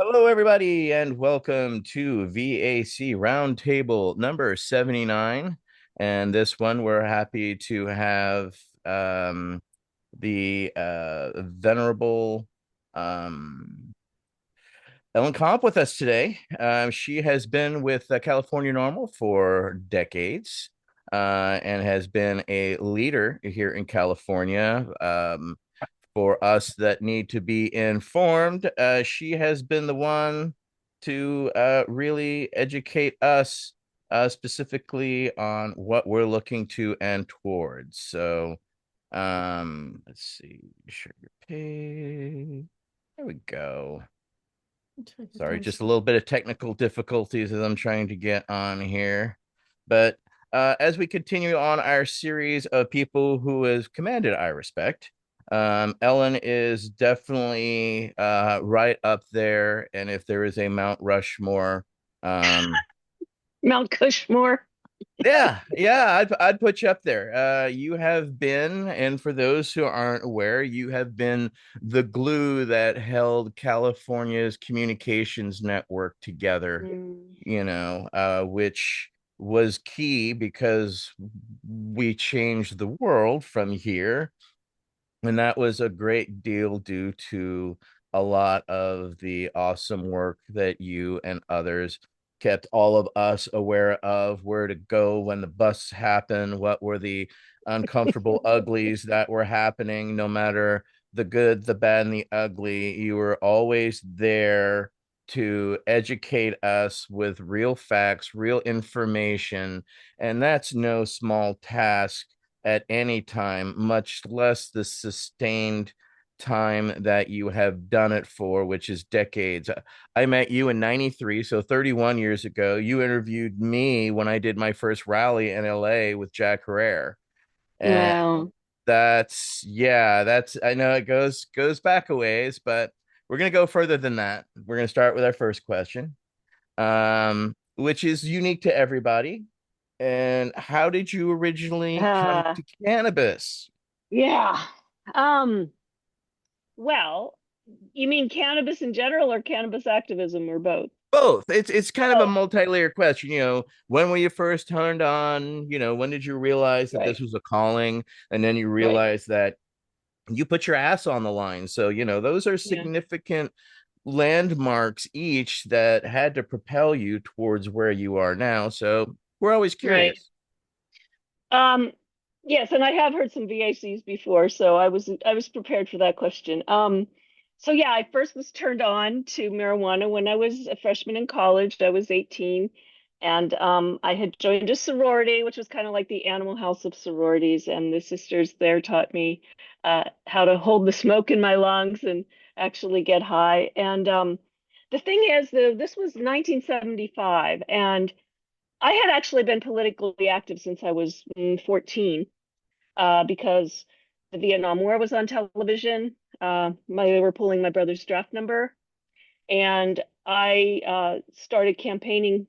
Hello, everybody, and welcome to V.A.C. Roundtable number 79. And this one, we're happy to have the venerable um, Ellen Komp with us today. She has been with California Normal for decades and has been a leader here in California. For us that need to be informed, she has been the one to really educate us specifically on what we're looking to and towards. So, let's see, share your page. There we go. Sorry, just a little bit of technical difficulties as I'm trying to get on here. But as we continue on our series of people who has commanded our respect, Ellen is definitely right up there. And if there is a Mount Rushmore, um, Mount Cushmore. yeah, I'd put you up there. You have been, and for those who aren't aware, you have been the glue that held California's communications network together, Mm. which was key because we changed the world from here. And that was a great deal due to a lot of the awesome work that you and others kept all of us aware of, where to go when the busts happen, what were the uncomfortable uglies that were happening, no matter the good, the bad, and the ugly. You were always there to educate us with real facts, real information. And that's no small task at any time, much less the sustained time that you have done it for, which is decades. I met you in 93, so 31 years ago. You interviewed me when I did my first rally in LA with Jack Herrera. And Wow. that's I know it goes back a ways, but we're gonna go further than that. We're gonna start with our first question, which is unique to everybody. And how did you originally come Uh, to cannabis? yeah. Um, well, you mean cannabis in general or cannabis activism or both? Both. It's kind of a Oh, multi-layered question. When were you first turned on? When did you realize that this right, was a calling? And then you right. realize that you put your ass on the line. So, those are Yeah, significant landmarks each that had to propel you towards where you are now. So we're always right. curious. Um, yes, and I have heard some V.A.Cs before, so I was prepared for that question. So yeah, I first was turned on to marijuana when I was a freshman in college. I was 18, and I had joined a sorority, which was kind of like the Animal House of sororities, and the sisters there taught me how to hold the smoke in my lungs and actually get high. And the thing is, this was 1975, and I had actually been politically active since I was 14, because the Vietnam War was on television. They were pulling my brother's draft number, and I started campaigning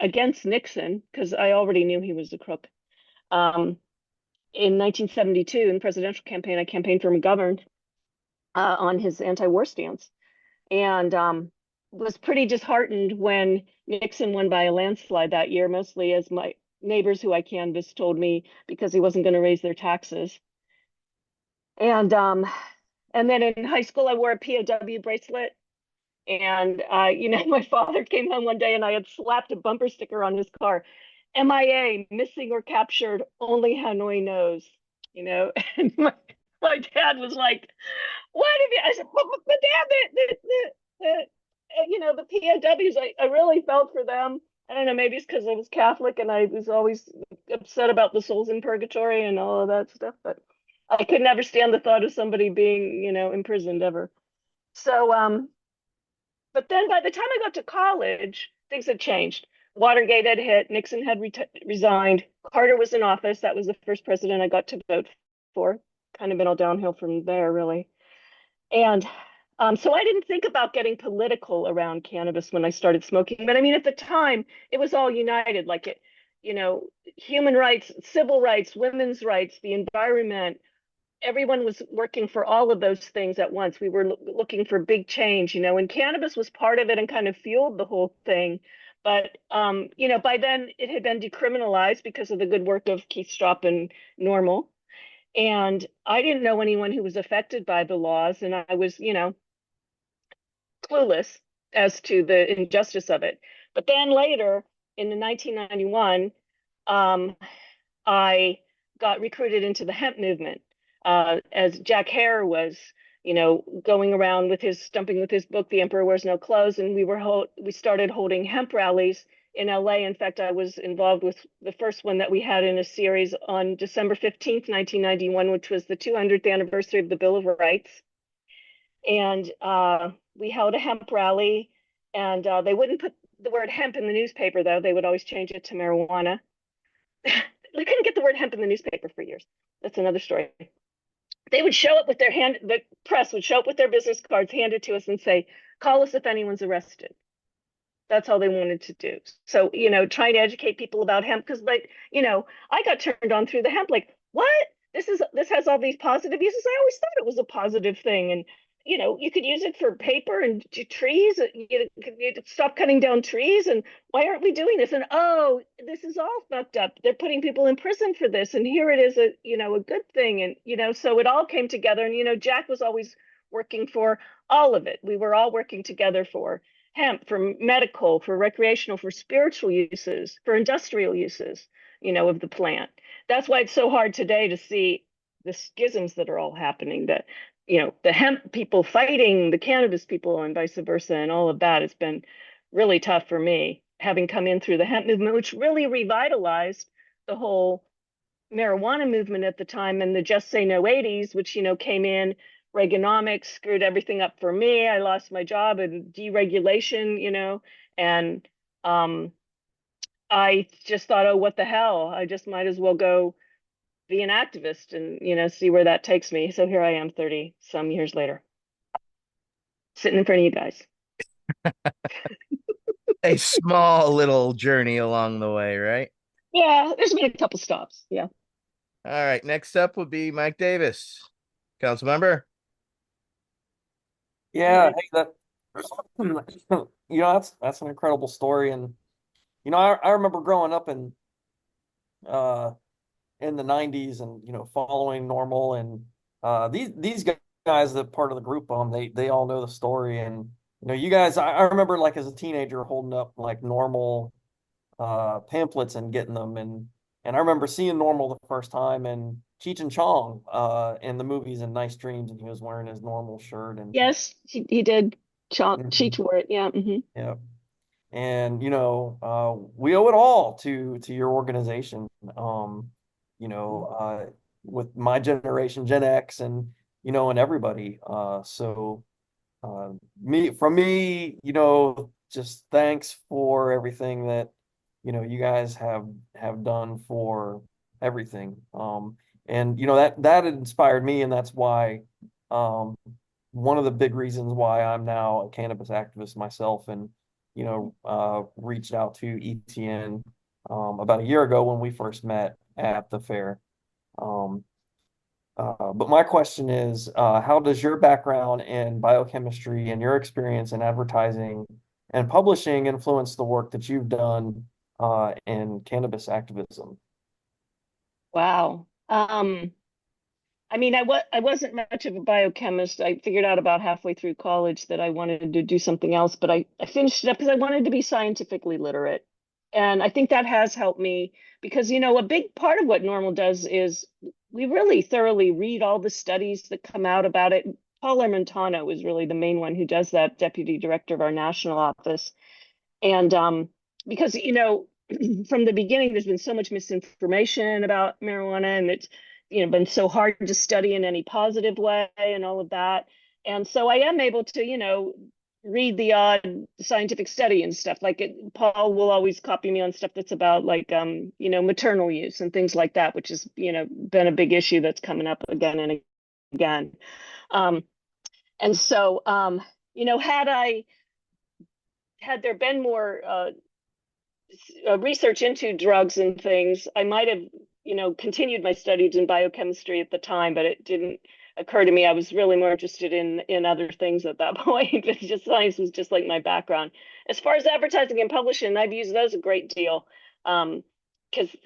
against Nixon because I already knew he was a crook. Um, in 1972, in the presidential campaign, I campaigned for McGovern on his anti-war stance, and was pretty disheartened when Nixon won by a landslide that year, mostly as my neighbors who I canvassed told me because he wasn't going to raise their taxes. And and then in high school, I wore a POW bracelet. And my father came home one day and I had slapped a bumper sticker on his car, MIA, missing or captured, only Hanoi knows. And my dad was like, "What have you?" I said, "But Dad, the POWs, I really felt for them. I don't know, maybe it's because I was Catholic and I was always upset about the souls in purgatory and all of that stuff, but I could never stand the thought of somebody being, imprisoned ever. So, but then by the time I got to college, things had changed. Watergate had hit, Nixon had resigned, Carter was in office. That was the first president I got to vote for. Kind of been all downhill from there, really. And so I didn't think about getting political around cannabis when I started smoking. But I mean, at the time, it was all united, like you know, human rights, civil rights, women's rights, the environment, everyone was working for all of those things at once. We were looking for big change, and cannabis was part of it and kind of fueled the whole thing. But by then it had been decriminalized because of the good work of Keith Stroup and NORML. And I didn't know anyone who was affected by the laws, and I was, clueless as to the injustice of it. But then later in the 1991, um, I got recruited into the hemp movement as Jack Hare was, going around with his stumping with his book, The Emperor Wears No Clothes, and we started holding hemp rallies in LA. In fact, I was involved with the first one that we had in a series on December 15th, 1991, which was the 200th anniversary of the Bill of Rights. And we held a hemp rally, and they wouldn't put the word hemp in the newspaper, though. They would always change it to marijuana. They couldn't get the word hemp in the newspaper for years. That's another story. They would show up with the press would show up with their business cards, hand it to us, and say, call us if anyone's arrested. That's all they wanted to do. So, trying to educate people about hemp, because, I got turned on through the hemp, like, what? This has all these positive uses. I always thought it was a positive thing. And, you could use it for paper and trees. You stop cutting down trees. And why aren't we doing this? And, oh, this is all fucked up. They're putting people in prison for this. And here it is, a good thing. And, so it all came together. And, Jack was always working for all of it. We were all working together for hemp, for medical, for recreational, for spiritual uses, for industrial uses, of the plant. That's why it's so hard today to see the schisms that are all happening, that, the hemp people fighting the cannabis people and vice versa, and all of that has been really tough for me, having come in through the hemp movement, which really revitalized the whole marijuana movement at the time, and the Just Say No 80s, which, came in. Reaganomics screwed everything up for me. I lost my job and deregulation, and I just thought, oh, what the hell? I just might as well go be an activist and, see where that takes me. So here I am 30 some years later, sitting in front of you guys. A small little journey along the way, right? Yeah, there's been a couple stops. Yeah. All right. Next up would be Mike Davis, council member. Yeah, hey, that that's an incredible story, and I remember growing up uh in the '90s, and following Normal, and these guys that part of the group, they all know the story, and you guys, I remember, like, as a teenager holding up like Normal pamphlets and getting them, and I remember seeing Normal the first time, and Cheech and Chong in the movies and Nice Dreams, and he was wearing his Normal shirt, and Yes, he did. Cheech Mhm. wore it. Yeah. Yeah. And we owe it all to your organization. With my generation, Gen X, and everybody. Me, just thanks for everything that you guys have done for everything. And that inspired me, and that's why um one of the big reasons why I'm now a cannabis activist myself, and reached out to ETN about a year ago when we first met at the fair. Um, but my question is, how does your background in biochemistry and your experience in advertising and publishing influence the work that you've done in cannabis activism? Wow. I mean, I wasn't much of a biochemist. I figured out about halfway through college that I wanted to do something else, but I finished it up because I wanted to be scientifically literate. And I think that has helped me because, a big part of what Normal does is we really thoroughly read all the studies that come out about it. Paul Ermentano is really the main one who does that, deputy director of our national office. And because, from the beginning, there's been so much misinformation about marijuana, and it's, been so hard to study in any positive way and all of that. And so I am able to, read the odd scientific study and stuff. Like Paul will always copy me on stuff that's about, like, maternal use and things like that, which has, been a big issue that's coming up again and again. Um, and so, had there been more research into drugs and things, I might have, continued my studies in biochemistry at the time, but it didn't occur to me. I was really more interested in other things at that point. It's just science was just like my background. As far as advertising and publishing, I've used those a great deal. Because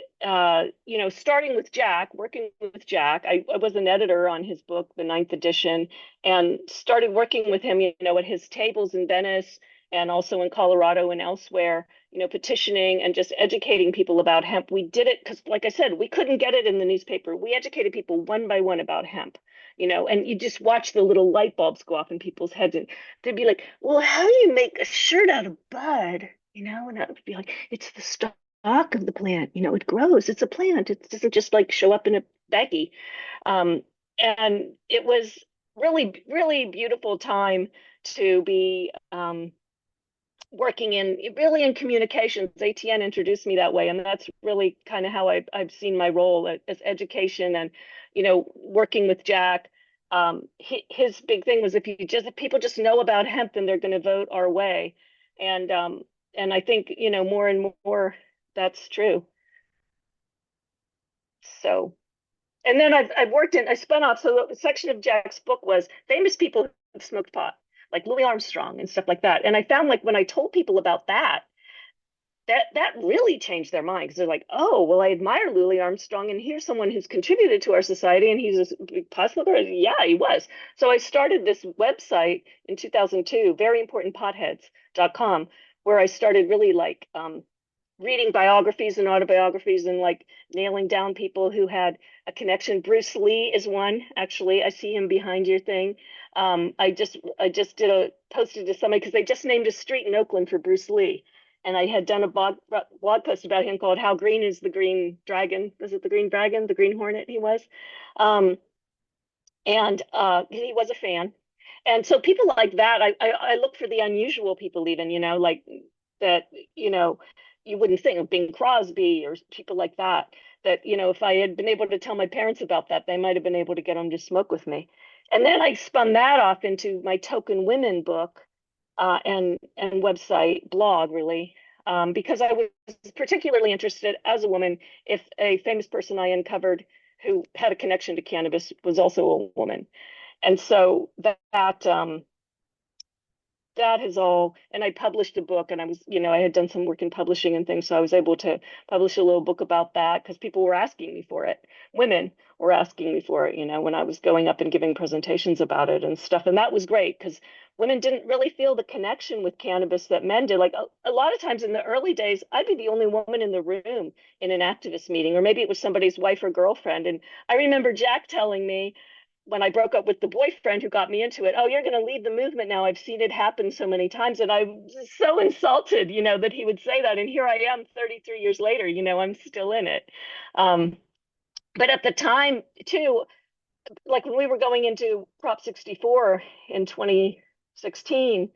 starting with Jack, working with Jack, I was an editor on his book, the ninth edition, and started working with him, at his tables in Venice and also in Colorado and elsewhere, petitioning and just educating people about hemp. We did it because, like I said, we couldn't get it in the newspaper. We educated people one by one about hemp, and you just watch the little light bulbs go off in people's heads, and they'd be like, well, how do you make a shirt out of bud? And I would be like, it's the stalk of the plant. It grows. It's a plant. It doesn't just like show up in a baggie. Um, and it was really, really beautiful time to be working in communications. ATN introduced me that way, and that's really kind of how I've seen my role as education and working with Jack. His big thing was if people just know about hemp, then they're going to vote our way, and I think more and more that's true. So, and then I spun off. So the section of Jack's book was famous people who smoked pot, like Louis Armstrong and stuff like that. And I found like when I told people about that really changed their mind because they're like, oh, well, I admire Louis Armstrong, and here's someone who's contributed to our society, and he's a big pot smoker. Yeah, he was. So I started this website in 2002, veryimportantpotheads.com, where I started really like reading biographies and autobiographies and like nailing down people who had a connection. Bruce Lee is one, actually. I see him behind your thing. I just posted to somebody because they just named a street in Oakland for Bruce Lee. And I had done a blog post about him called How Green is the Green Dragon? Was it the Green Dragon? The Green Hornet he was. And he was a fan. And so people like that, I look for the unusual people even, like that, you wouldn't think of Bing Crosby or people like that, if I had been able to tell my parents about that, they might have been able to get them to smoke with me. And then I spun that off into my Token Women book and website blog, really, because I was particularly interested as a woman if a famous person I uncovered who had a connection to cannabis was also a woman. And so that has all, and I published a book, and I had done some work in publishing and things, so I was able to publish a little book about that because people were asking me for it. Women were asking me for it, when I was going up and giving presentations about it and stuff. And that was great because women didn't really feel the connection with cannabis that men did. Like a lot of times in the early days, I'd be the only woman in the room in an activist meeting, or maybe it was somebody's wife or girlfriend. And I remember Jack telling me, when I broke up with the boyfriend who got me into it, oh, you're going to lead the movement now. I've seen it happen so many times. And I was so insulted, that he would say that. And here I am 33 years later, I'm still in it. But at the time, too, like when we were going into Prop 64 in 2016,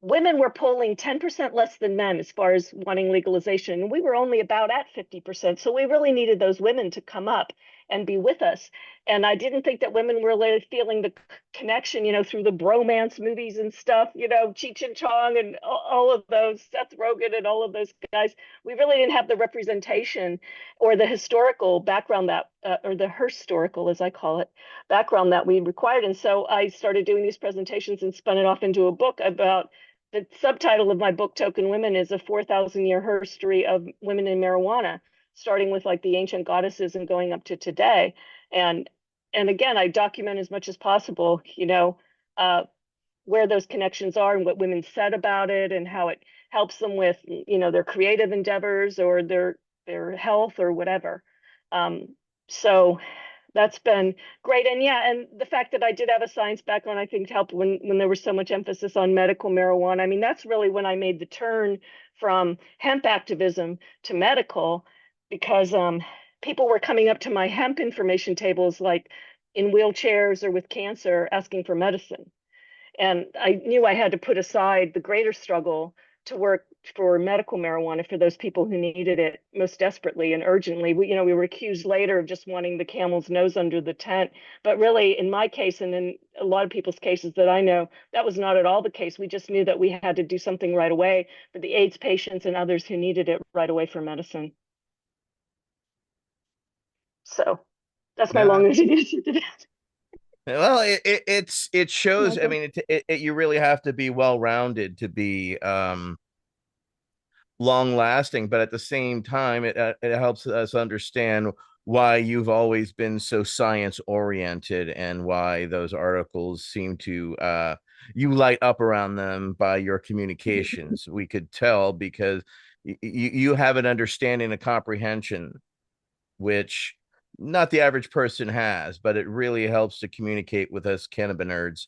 women were polling 10% less than men as far as wanting legalization. We were only about at 50%. So we really needed those women to come up and be with us. And I didn't think that women were really feeling the connection, through the bromance movies and stuff, Cheech and Chong and all of those, Seth Rogen and all of those guys. We really didn't have the representation or the historical background that, or the historical, as I call it, background that we required. And so I started doing these presentations and spun it off into a book about. The subtitle of my book, Token Women, is a 4,000-year history of women in marijuana, starting with like the ancient goddesses and going up to today. And again, I document as much as possible, where those connections are and what women said about it and how it helps them with, their creative endeavors or their health or whatever. So that's been great. And yeah, and the fact that I did have a science background, I think helped when there was so much emphasis on medical marijuana. I mean, that's really when I made the turn from hemp activism to medical, because people were coming up to my hemp information tables, like in wheelchairs or with cancer, asking for medicine. And I knew I had to put aside the greater struggle to work for medical marijuana for those people who needed it most desperately and urgently. We were accused later of just wanting the camel's nose under the tent. But really, in my case, and in a lot of people's cases that I know, that was not at all the case. We just knew that we had to do something right away for the AIDS patients and others who needed it right away for medicine. So that's my No, long-winded answer to that. well, it shows. I Michael? mean, you really have to be well rounded to be long lasting, but at the same time, it helps us understand why you've always been so science oriented and why those articles seem to you light up around them by your communications. We could tell because you have an understanding, a comprehension, which not the average person has, but it really helps to communicate with us cannabinoids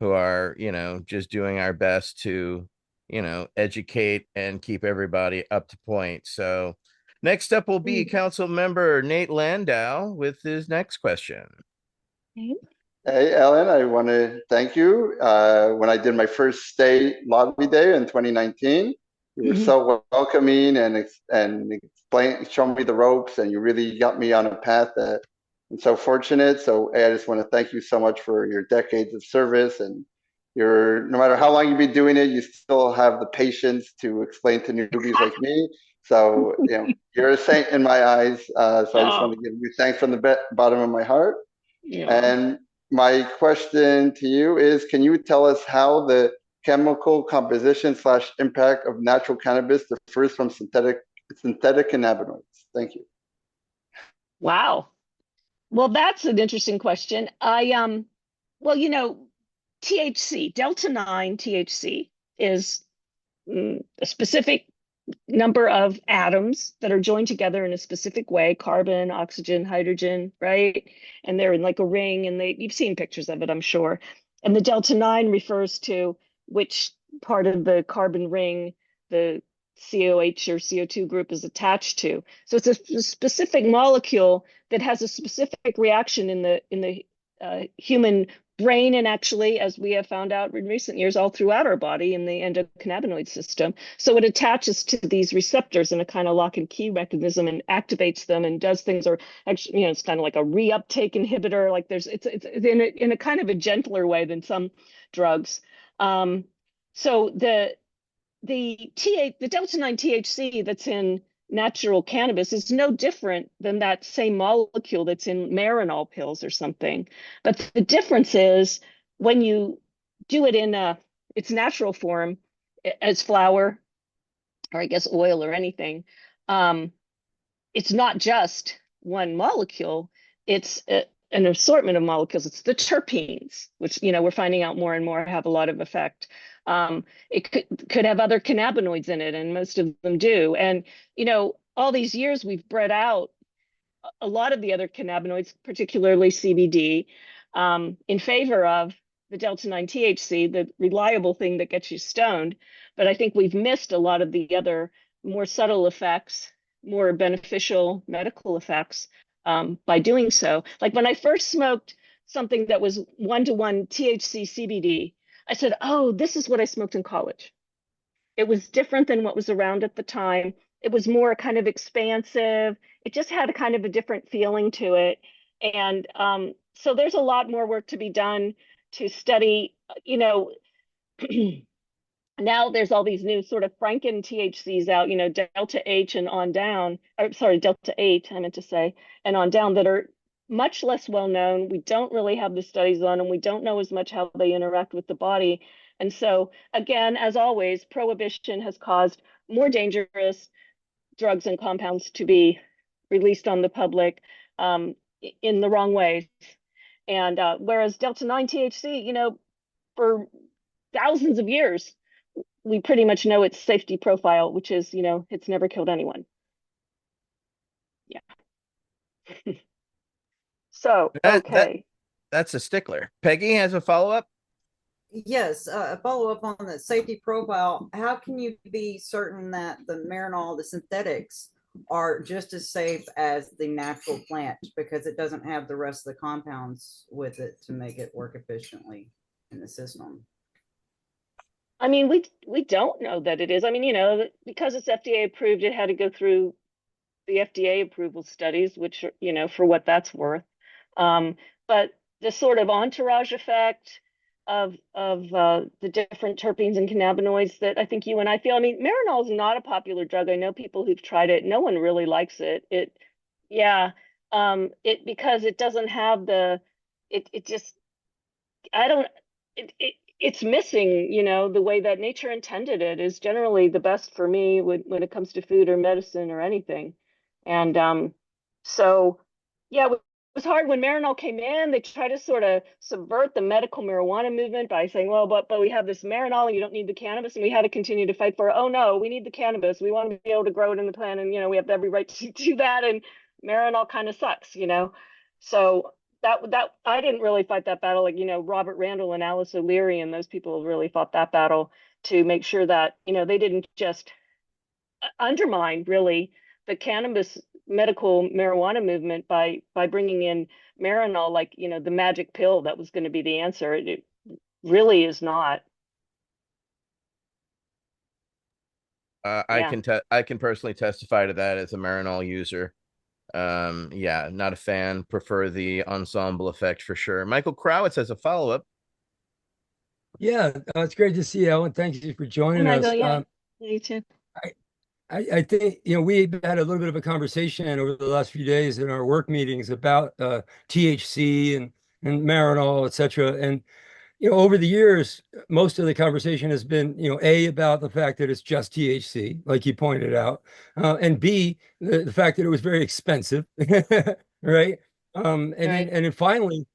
who are, just doing our best to, educate and keep everybody up to point. So next up will be Mm. Council Member Nate Landau with his next question. Okay. Hey, Ellen, I want to thank you. When I did my first state lobby day in 2019, you were Mhm. so welcoming and showing me the ropes, and you really got me on a path that I'm so fortunate. So I just want to thank you so much for your decades of service, and no matter how long you've been doing it, you still have the patience to explain to newbies like me. So, you're a saint in my eyes. So I just want Oh, to give you thanks from the bottom of my heart. yeah. And my question to you is, can you tell us how the chemical composition / impact of natural cannabis differs from synthetic cannabinoids? Thank you. Wow. Well, that's an interesting question. Well, THC, Delta 9 THC is a specific number of atoms that are joined together in a specific way, carbon, oxygen, hydrogen, right? And they're in like a ring, and you've seen pictures of it, I'm sure. And the delta 9 refers to which part of the carbon ring the COH or CO2 group is attached to. So it's a specific molecule that has a specific reaction in the human brain, and actually, as we have found out in recent years, all throughout our body in the endocannabinoid system. So it attaches to these receptors in a kind of lock and key mechanism and activates them and does things, or actually, it's kind of like a reuptake inhibitor. Like it's in a kind of a gentler way than some drugs. So the delta 9 THC that's in natural cannabis is no different than that same molecule that's in Marinol pills or something. But the difference is when you do it in its natural form as flour, or I guess oil or anything, um, it's not just one molecule, it's an assortment of molecules. It's the terpenes, which we're finding out more and more have a lot of effect. It could have other cannabinoids in it, and most of them do. And all these years we've bred out a lot of the other cannabinoids, particularly CBD, in favor of the delta 9 THC, the reliable thing that gets you stoned. But I think we've missed a lot of the other more subtle effects, more beneficial medical effects by doing so. Like when I first smoked something that was 1-to-1 THC CBD, I said, oh, this is what I smoked in college. It was different than what was around at the time. It was more kind of expansive. It just had a kind of a different feeling to it. And so there's a lot more work to be done to study, now there's all these new sort of Franken THCs out, Delta H and on down, or sorry, Delta 8, I meant to say, and on down, that are much less well known. We don't really have the studies on them. We don't know as much how they interact with the body. And so, again, as always, prohibition has caused more dangerous drugs and compounds to be released on the public in the wrong ways. And whereas Delta 9 THC, for thousands of years, we pretty much know its safety profile, which is, it's never killed anyone. Yeah. So, That that okay. that's a stickler. Peggy has a follow up. Yes, a follow up on the safety profile. How can you be certain that the Marinol, the synthetics, are just as safe as the natural plant, because it doesn't have the rest of the compounds with it to make it work efficiently in the system? I mean, we don't know that it is. I mean, because it's FDA approved, it had to go through the FDA approval studies, which, for what that's worth. But the sort of entourage effect of the different terpenes and cannabinoids that I think you and I feel. I mean, Marinol is not a popular drug. I know people who've tried it. No one really likes it. Yeah. because it doesn't have the, it just, I don't, it's missing, the way that nature intended it is generally the best for me when it comes to food or medicine or anything. And so, yeah, it was hard when Marinol came in. They tried to sort of subvert the medical marijuana movement by saying, well, but we have this Marinol and you don't need the cannabis. And we had to continue to fight for, oh no, we need the cannabis. We want to be able to grow it in the plant. And, we have every right to do that. And Marinol kind of sucks. So that I didn't really fight that battle, like Robert Randall and Alice O'Leary and those people really fought that battle to make sure that they didn't just undermine really the cannabis medical marijuana movement by bringing in Marinol, like the magic pill that was going to be the answer. It really is not. Yeah. I can personally testify to that as a Marinol user. Yeah, not a fan. Prefer the ensemble effect for sure. Michael Crowitz has a follow-up. Yeah, it's great to see you, Ellen. Thank you for joining us. Michael, yeah, you too. I think we had a little bit of a conversation over the last few days in our work meetings about THC and Marinol, et cetera. And over the years, most of the conversation has been, A, about the fact that it's just THC, like you pointed out, and B, the fact that it was very expensive, right? And then finally,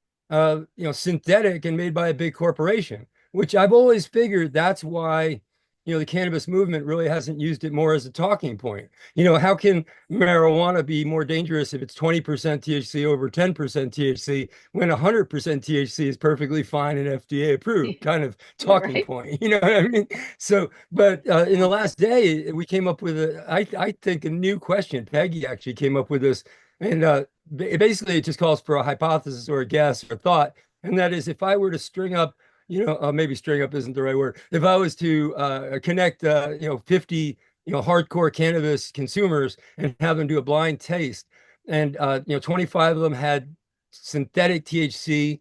synthetic and made by a big corporation, which I've always figured that's why, the cannabis movement really hasn't used it more as a talking point. How can marijuana be more dangerous if it's 20% THC over 10% THC when 100% THC is perfectly fine and FDA approved? Kind of talking point. You know what I mean? So, but in the last day, we came up with I think a new question. Peggy actually came up with this, and basically it just calls for a hypothesis or a guess or thought, and that is if I were to string up maybe string up isn't the right word. If I was to connect, 50, hardcore cannabis consumers and have them do a blind taste, and 25 of them had synthetic THC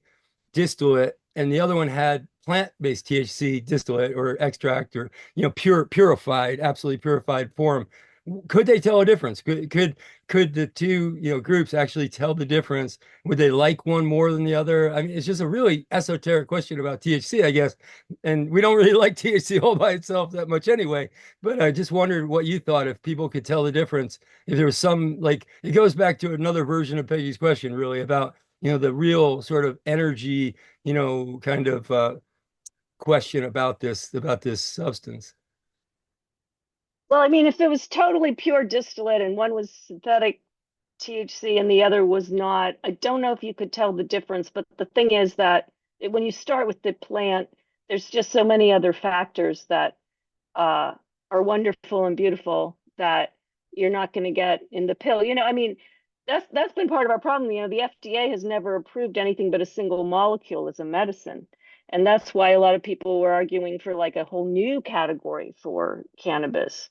distillate, and the other one had plant-based THC distillate or extract, or purified, absolutely purified form. Could they tell a difference? Could the two groups actually tell the difference? Would they like one more than the other? I mean, it's just a really esoteric question about THC, I guess. And we don't really like THC all by itself that much anyway. But I just wondered what you thought, if people could tell the difference, if there was some, like, it goes back to another version of Peggy's question, really, about the real sort of energy, kind of question about this substance. Well, I mean, if it was totally pure distillate and one was synthetic THC and the other was not, I don't know if you could tell the difference. But the thing is that when you start with the plant, there's just so many other factors that are wonderful and beautiful that you're not going to get in the pill. I mean, that's been part of our problem. The FDA has never approved anything but a single molecule as a medicine. And that's why a lot of people were arguing for like a whole new category for cannabis,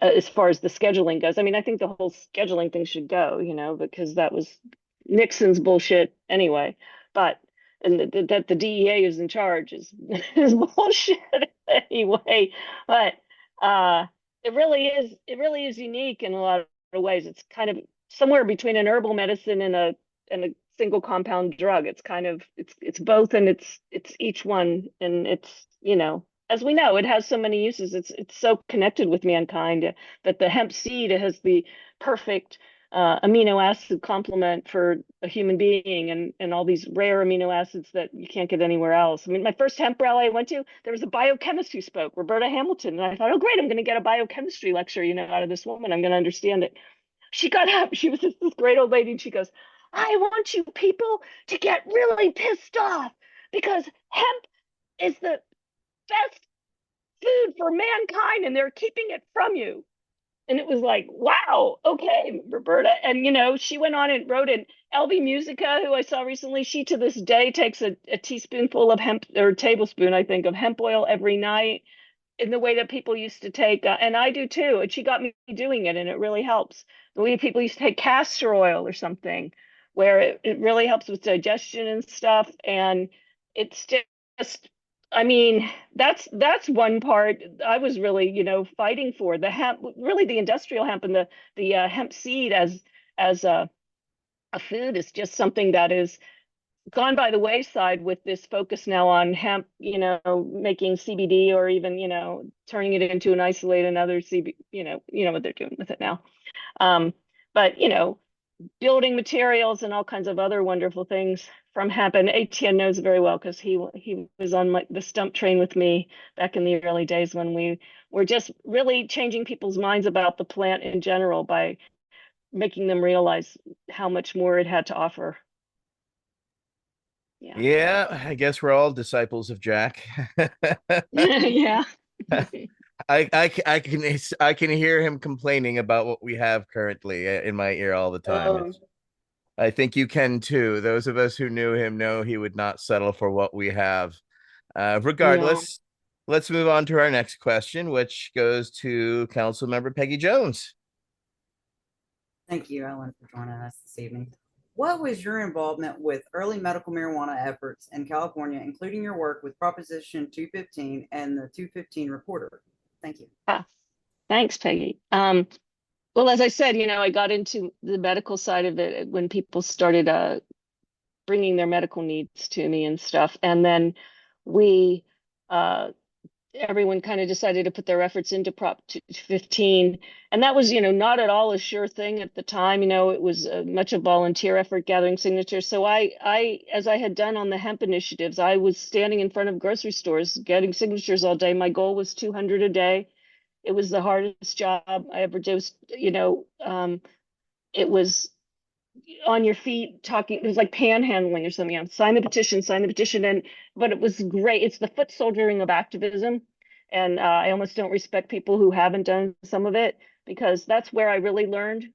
as far as the scheduling goes. I mean, I think the whole scheduling thing should go, because that was Nixon's bullshit anyway. But that the DEA is in charge is bullshit anyway. But it really is unique in a lot of ways. It's kind of somewhere between an herbal medicine and a single compound drug. It's kind of it's both, and it's each one, and it's as we know, it has so many uses. It's so connected with mankind that the hemp seed has the perfect amino acid complement for a human being, and all these rare amino acids that you can't get anywhere else. I mean, my first hemp rally I went to, there was a biochemist who spoke, Roberta Hamilton, and I thought, oh great, I'm going to get a biochemistry lecture, out of this woman. I'm going to understand it. She got up. She was this great old lady, and she goes, I want you people to get really pissed off because hemp is the best food for mankind and they're keeping it from you. And it was like, wow, okay, Roberta. And, she went on and wrote it. LB Musica, who I saw recently, she to this day takes a teaspoonful of hemp, or a tablespoon, I think, of hemp oil every night, in the way that people used to take, and I do too. And she got me doing it, and it really helps. The way people used to take castor oil or something, where it really helps with digestion and stuff. And it's just, I mean, that's one part I was really, fighting for. The hemp, really the industrial hemp, and the hemp seed as a food is just something that is gone by the wayside with this focus now on hemp, making CBD, or even, turning it into an isolate, another CB, you know what they're doing with it now. But, building materials and all kinds of other wonderful things from hemp. And ATN knows very well because he was on the stump train with me back in the early days when we were just really changing people's minds about the plant in general by making them realize how much more it had to offer. Yeah. Yeah, I guess we're all disciples of Jack. Yeah. I can hear him complaining about what we have currently in my ear all the time. Um, I think you can too. Those of us who knew him know he would not settle for what we have. no. Regardless, let's move on to our next question, which goes to Council Member Peggy Jones. Thank you, Ellen, for joining us this evening. What was your involvement with early medical marijuana efforts in California, including your work with Proposition 215 and the 215 Reporter? Thank you. Thanks, Peggy. Well, as I said, I got into the medical side of it when people started bringing their medical needs to me and stuff. And then we, uh, everyone kind of decided to put their efforts into Prop 15. And that was, not at all a sure thing at the time. It was much a volunteer effort gathering signatures. So as I had done on the hemp initiatives, I was standing in front of grocery stores getting signatures all day. My goal was 200 a day. It was the hardest job I ever did. It was on your feet talking. It was like panhandling or something. Sign the petition, sign the petition. But it was great. It's the foot soldiering of activism. And I almost don't respect people who haven't done some of it, because that's where I really learned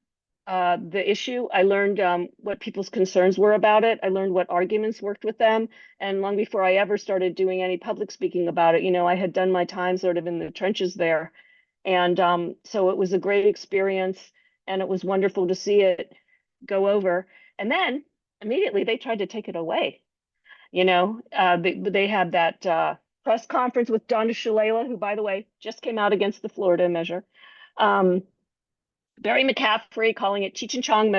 the issue. I learned what people's concerns were about it. I learned what arguments worked with them. And long before I ever started doing any public speaking about it, I had done my time sort of in the trenches there. And so it was a great experience, and it was wonderful to see it go over. And then immediately they tried to take it away. They had that press conference with Donna Shalala, who, by the way, just came out against the Florida measure. Barry McCaffrey calling it Cheech and Chong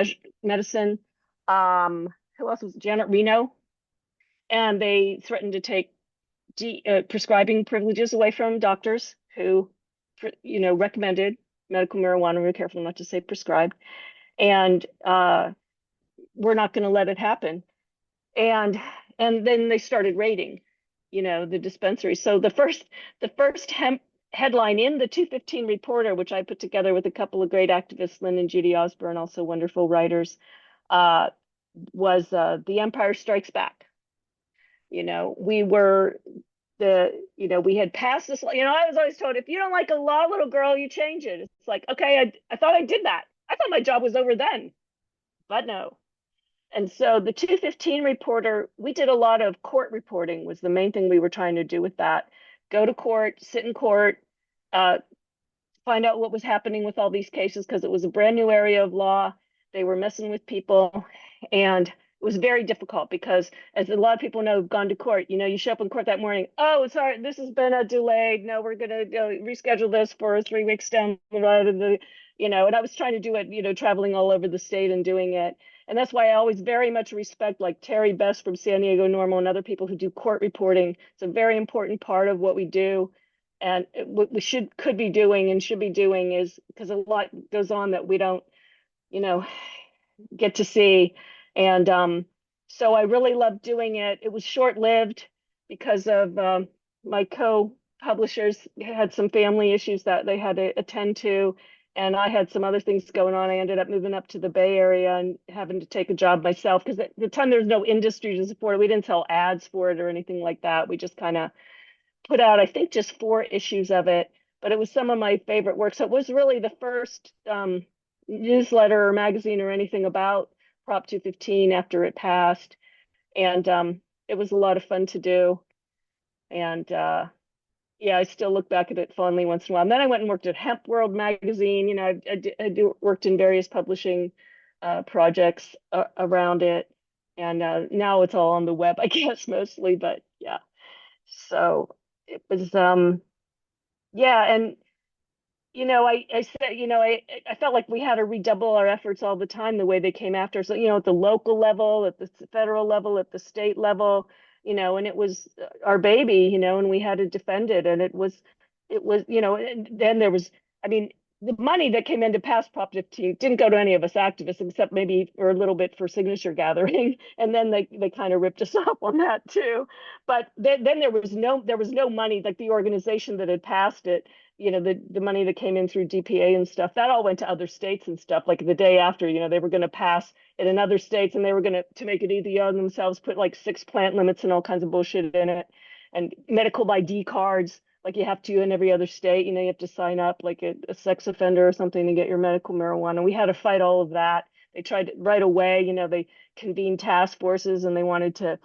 medicine. Who else was Janet Reno? And they threatened to take prescribing privileges away from doctors who, recommended medical marijuana. We're careful not to say prescribed. And we're not going to let it happen. And then they started raiding, the dispensary. So the first hemp headline in the 215 Reporter, which I put together with a couple of great activists, Lynn and Judy Osborne, also wonderful writers, was "The Empire Strikes Back." We were we had passed this. I was always told, if you don't like a law, little girl, you change it. It's like, okay, I thought I did that. I thought my job was over then, but no. And so the 215 Reporter, we did a lot of court reporting, was the main thing we were trying to do with that. Go to court, sit in court, find out what was happening with all these cases, because it was a brand new area of law. They were messing with people, and it was very difficult because, as a lot of people know who've gone to court, you show up in court that morning, oh, sorry, this has been delayed. No, we're going to reschedule this for 3 weeks down the road. And I was trying to do it, traveling all over the state and doing it. And that's why I always very much respect, like, Terry Best from San Diego NORML and other people who do court reporting. It's a very important part of what we do. And what we could be doing and should be doing is, because a lot goes on that we don't, get to see. And so I really loved doing it. It was short-lived because of my co-publishers had some family issues that they had to attend to. And I had some other things going on. I ended up moving up to the Bay Area and having to take a job myself, because at the time there was no industry to support it. We didn't sell ads for it or anything like that. We just kind of put out, I think, just 4 issues of it. But it was some of my favorite work. So it was really the first newsletter or magazine or anything about Prop 215 after it passed. And it was a lot of fun to do. And yeah, I still look back at it fondly once in a while. And then I went and worked at Hemp World magazine. Worked in various publishing projects around it. And now it's all on the web, I guess, mostly. But yeah, so it was, yeah. And I said, I felt like we had to redouble our efforts all the time, the way they came after us, at the local level, at the federal level, at the state level, and it was our baby, and we had to defend it. And it was, and then there was, I mean, the money that came in to pass Prop 15 didn't go to any of us activists, except maybe for a little bit for signature gathering. And then they kind of ripped us off on that too. But then there was no money, like the organization that had passed it, the money that came in through DPA and stuff, that all went to other states and stuff. Like the day after, they were going to pass it in other states, and they were going to make it easy on themselves, put like 6 plant limits and all kinds of bullshit in it, and medical ID cards, like you have to in every other state. You have to sign up like a sex offender or something to get your medical marijuana. We had to fight all of that. They tried right away. They convened task forces, and they wanted to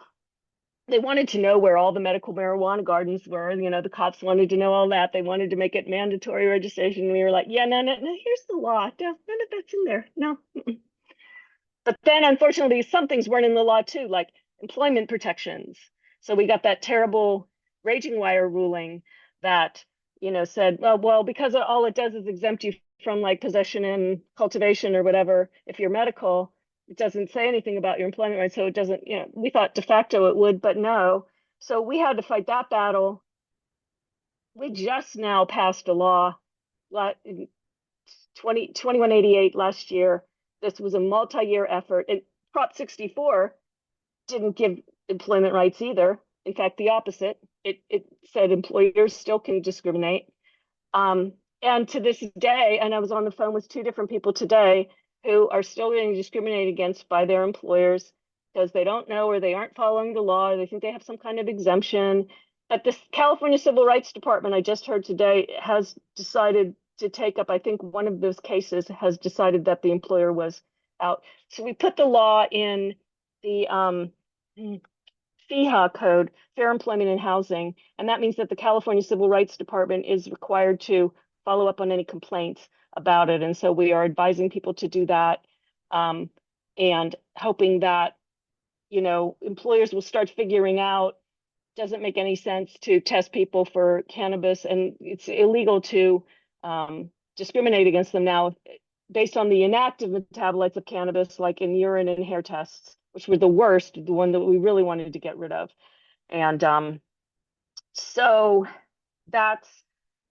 know where all the medical marijuana gardens were. The cops wanted to know all that. They wanted to make it mandatory registration. We were like, yeah, no, no, no, here's the law. No, none of that's in there. No. But then, unfortunately, some things weren't in the law too, like employment protections. So we got that terrible raging wire ruling that, said, well, because all it does is exempt you from like possession and cultivation or whatever. If you're medical, it doesn't say anything about your employment rights. So it doesn't, we thought de facto it would, but no. So we had to fight that battle. We just now passed a law, 2188 last year. This was a multi-year effort. And Prop 64 didn't give employment rights either. In fact, the opposite. It said employers still can discriminate. And to this day, and I was on the phone with two different people today who are still being discriminated against by their employers because they don't know, or they aren't following the law, or they think they have some kind of exemption. But this California Civil Rights Department, I just heard today, has decided to take up, I think one of those cases has decided that the employer was out. So we put the law in the FEHA code, Fair Employment and Housing, and that means that the California Civil Rights Department is required to follow up on any complaints about it. And so we are advising people to do that, and hoping that, employers will start figuring out, doesn't make any sense to test people for cannabis, and it's illegal to discriminate against them now based on the inactive metabolites of cannabis, like in urine and hair tests, which were the worst, the one that we really wanted to get rid of. And so that's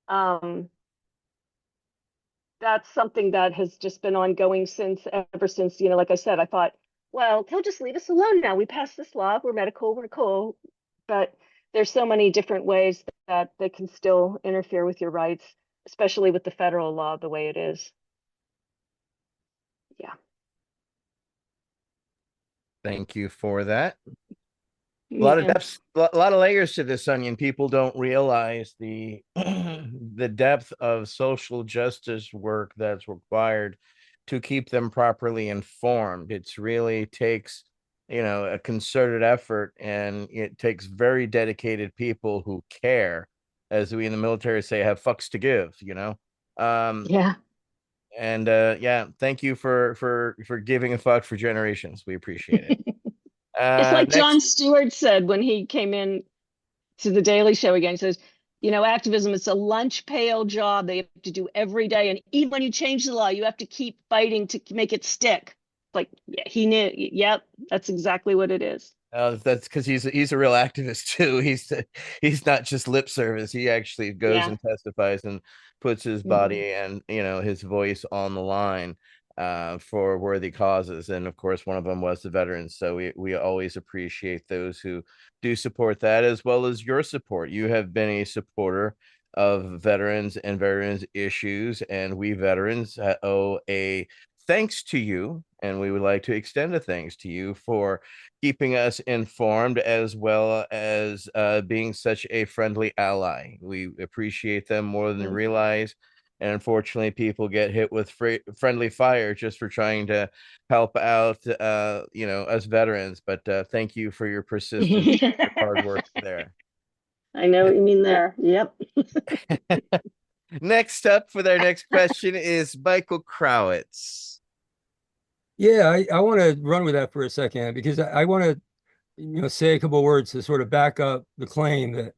um, that's something that has just been ongoing ever since, like I said, I thought, well, he'll just leave us alone now. We passed this law, we're medical, we're cool. But there's so many different ways that they can still interfere with your rights, especially with the federal law the way it is. Yeah. Thank you for that. A lot of Yeah. depths, a lot of layers to this onion. People don't realize the the depth of social justice work that's required to keep them properly informed. It's really takes, a concerted effort, and it takes very dedicated people who care, as we in the military say, have fucks to give. Um, Yeah. and yeah, thank you for giving a fuck for generations. We appreciate it. It's like Next. Jon Stewart said when he came in to the Daily Show again. He says, activism is a lunch pail job they have to do every day. And even when you change the law, you have to keep fighting to make it stick. Like, yeah, he knew. Yep, that's exactly what it is. That's because he's a real activist too. He's not just lip service. He actually goes Yeah. and testifies and puts his Mhm. body and his voice on the line for worthy causes. And of course, one of them was the veterans. So we always appreciate those who do support that, as well as your support. You have been a supporter of veterans and veterans issues, and we veterans owe a thanks to you, and we would like to extend a thanks to you for keeping us informed, as well as being such a friendly ally. We appreciate them more than Mhm. realize. And unfortunately, people get hit with friendly fire just for trying to help out, us veterans. But thank you for your persistence, your hard work there. I know what you mean there. Yep. Next up for their next question is Michael Crowitz. Yeah, I want to run with that for a second because I want to, say a couple of words to sort of back up the claim that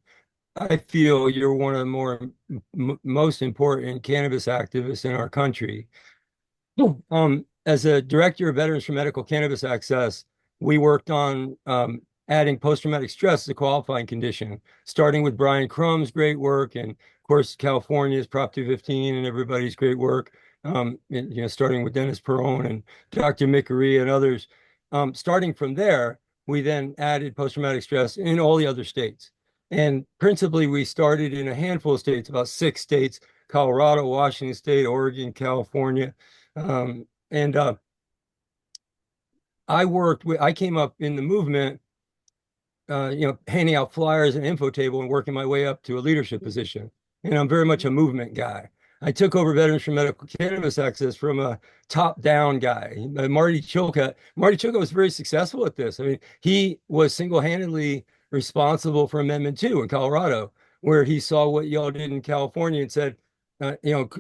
I feel you're one of the most important cannabis activists in our country. As a director of Veterans for Medical Cannabis Access, we worked on adding post-traumatic stress as a qualifying condition, starting with Brian Crumb's great work, and of course California's Prop 215 and everybody's great work. Starting with Dennis Perone and Dr. Mickery and others. Starting from there, we then added post-traumatic stress in all the other states. And principally, we started in a handful of states, about 6 states: Colorado, Washington State, Oregon, California. And I came up in the movement, handing out flyers and info table and working my way up to a leadership position. And I'm very much a movement guy. I took over Veterans for Medical Cannabis Access from a top-down guy, Marty Chilcutt. Marty Chilcutt was very successful at this. I mean, he was single-handedly responsible for Amendment 2 in Colorado, where he saw what y'all did in California and said,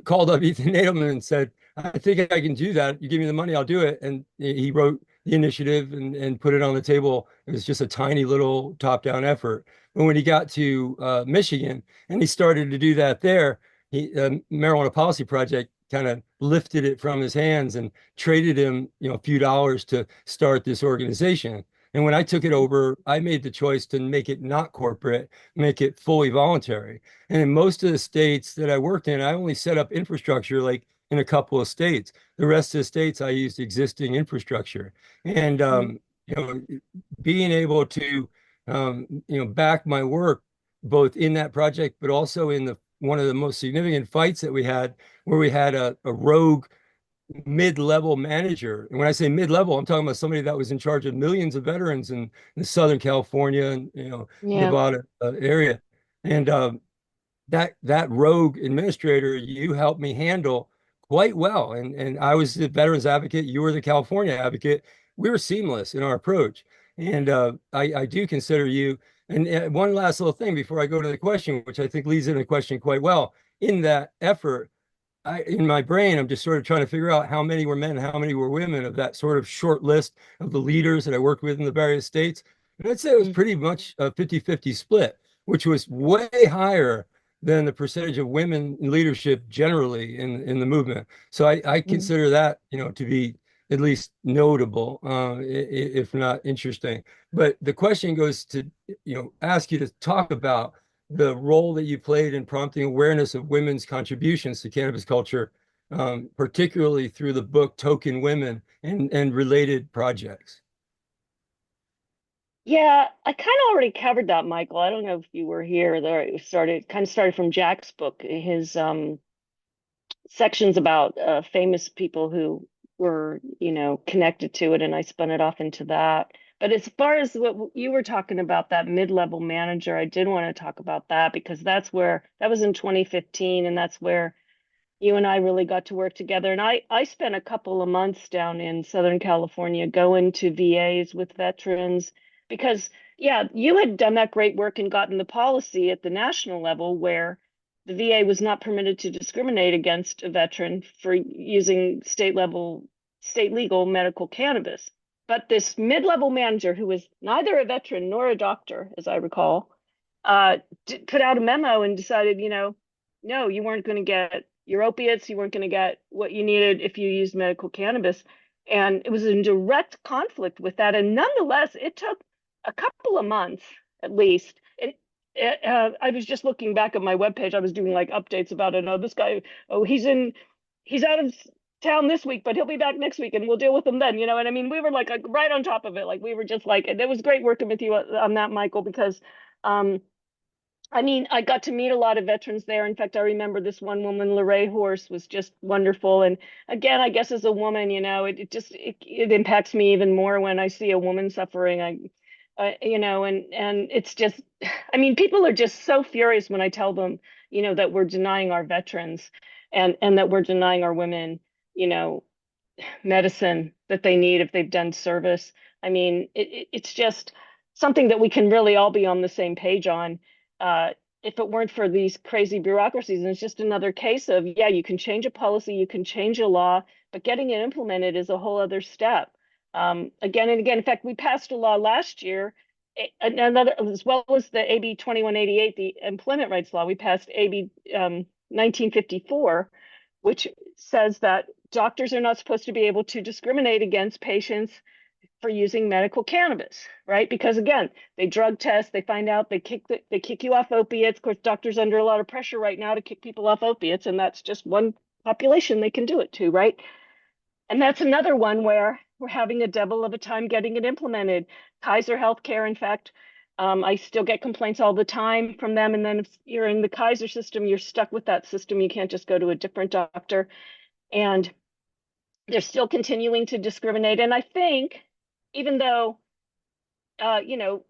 called up Ethan Nadelman and said, I think I can do that. You give me the money, I'll do it. And he wrote the initiative and put it on the table. It was just a tiny little top-down effort. But when he got to Michigan and he started to do that there, Marijuana Policy Project kind of lifted it from his hands and traded him, a few dollars to start this organization. And when I took it over, I made the choice to make it not corporate, make it fully voluntary. And in most of the states that I worked in, I only set up infrastructure like in a couple of states. The rest of the states, I used existing infrastructure. And being able to back my work both in that project, but also in the one of the most significant fights that we had, where we had a rogue mid-level manager. And when I say mid-level, I'm talking about somebody that was in charge of millions of veterans in Southern California and Yeah. Nevada area. And that rogue administrator you helped me handle quite well. And I was the veterans advocate, you were the California advocate. We were seamless in our approach. And I do consider you. And one last little thing before I go to the question, which I think leads into the question quite well. In that effort, in my brain, I'm just sort of trying to figure out how many were men, how many were women of that sort of short list of the leaders that I worked with in the various states. And I'd say it was pretty much a 50-50 split, which was way higher than the percentage of women in leadership generally in the movement. So I consider that, to be at least notable, if not interesting. But the question goes to, ask you to talk about the role that you played in prompting awareness of women's contributions to cannabis culture, particularly through the book Token Women and related projects. Yeah, I kind of already covered that, Michael. I don't know if you were here there. It started from Jack's book, his sections about famous people who were, connected to it, and I spun it off into that. But as far as what you were talking about, that mid-level manager, I did want to talk about that because that was in 2015, and that's where you and I really got to work together. And I spent a couple of months down in Southern California going to VAs with veterans because, yeah, you had done that great work and gotten the policy at the national level where the VA was not permitted to discriminate against a veteran for using state legal medical cannabis. But this mid-level manager, who was neither a veteran nor a doctor, as I recall, put out a memo and decided, no, you weren't going to get your opiates, you weren't going to get what you needed if you used medical cannabis. And it was in direct conflict with that. And nonetheless, it took a couple of months at least. I was just looking back at my webpage. I was doing like updates about it. Oh, this guy, he's out of town this week, but he'll be back next week and we'll deal with him then. And I mean, we were like right on top of it. Like we were just like, and it was great working with you on that, Michael, because I mean, I got to meet a lot of veterans there. In fact, I remember this one woman, Lorraine Horse, was just wonderful. And again, I guess as a woman, it impacts me even more when I see a woman suffering. And it's just, I mean, people are just so furious when I tell them, that we're denying our veterans and that we're denying our women, medicine that they need if they've done service. I mean, it's just something that we can really all be on the same page on. If it weren't for these crazy bureaucracies, and it's just another case of, yeah, you can change a policy, you can change a law, but getting it implemented is a whole other step. Again and again, in fact, we passed a law last year another, as well as the AB 2188, the employment rights law, we passed AB 1954, which says that doctors are not supposed to be able to discriminate against patients for using medical cannabis, right? Because again, they drug test, they find out, they kick you off opiates. Of course, doctors under a lot of pressure right now to kick people off opiates, and that's just one population they can do it to, right? And that's another one where we're having a devil of a time getting it implemented. Kaiser Healthcare, in fact, I still get complaints all the time from them. And then if you're in the Kaiser system, you're stuck with that system. You can't just go to a different doctor. And they're still continuing to discriminate. And I think, even though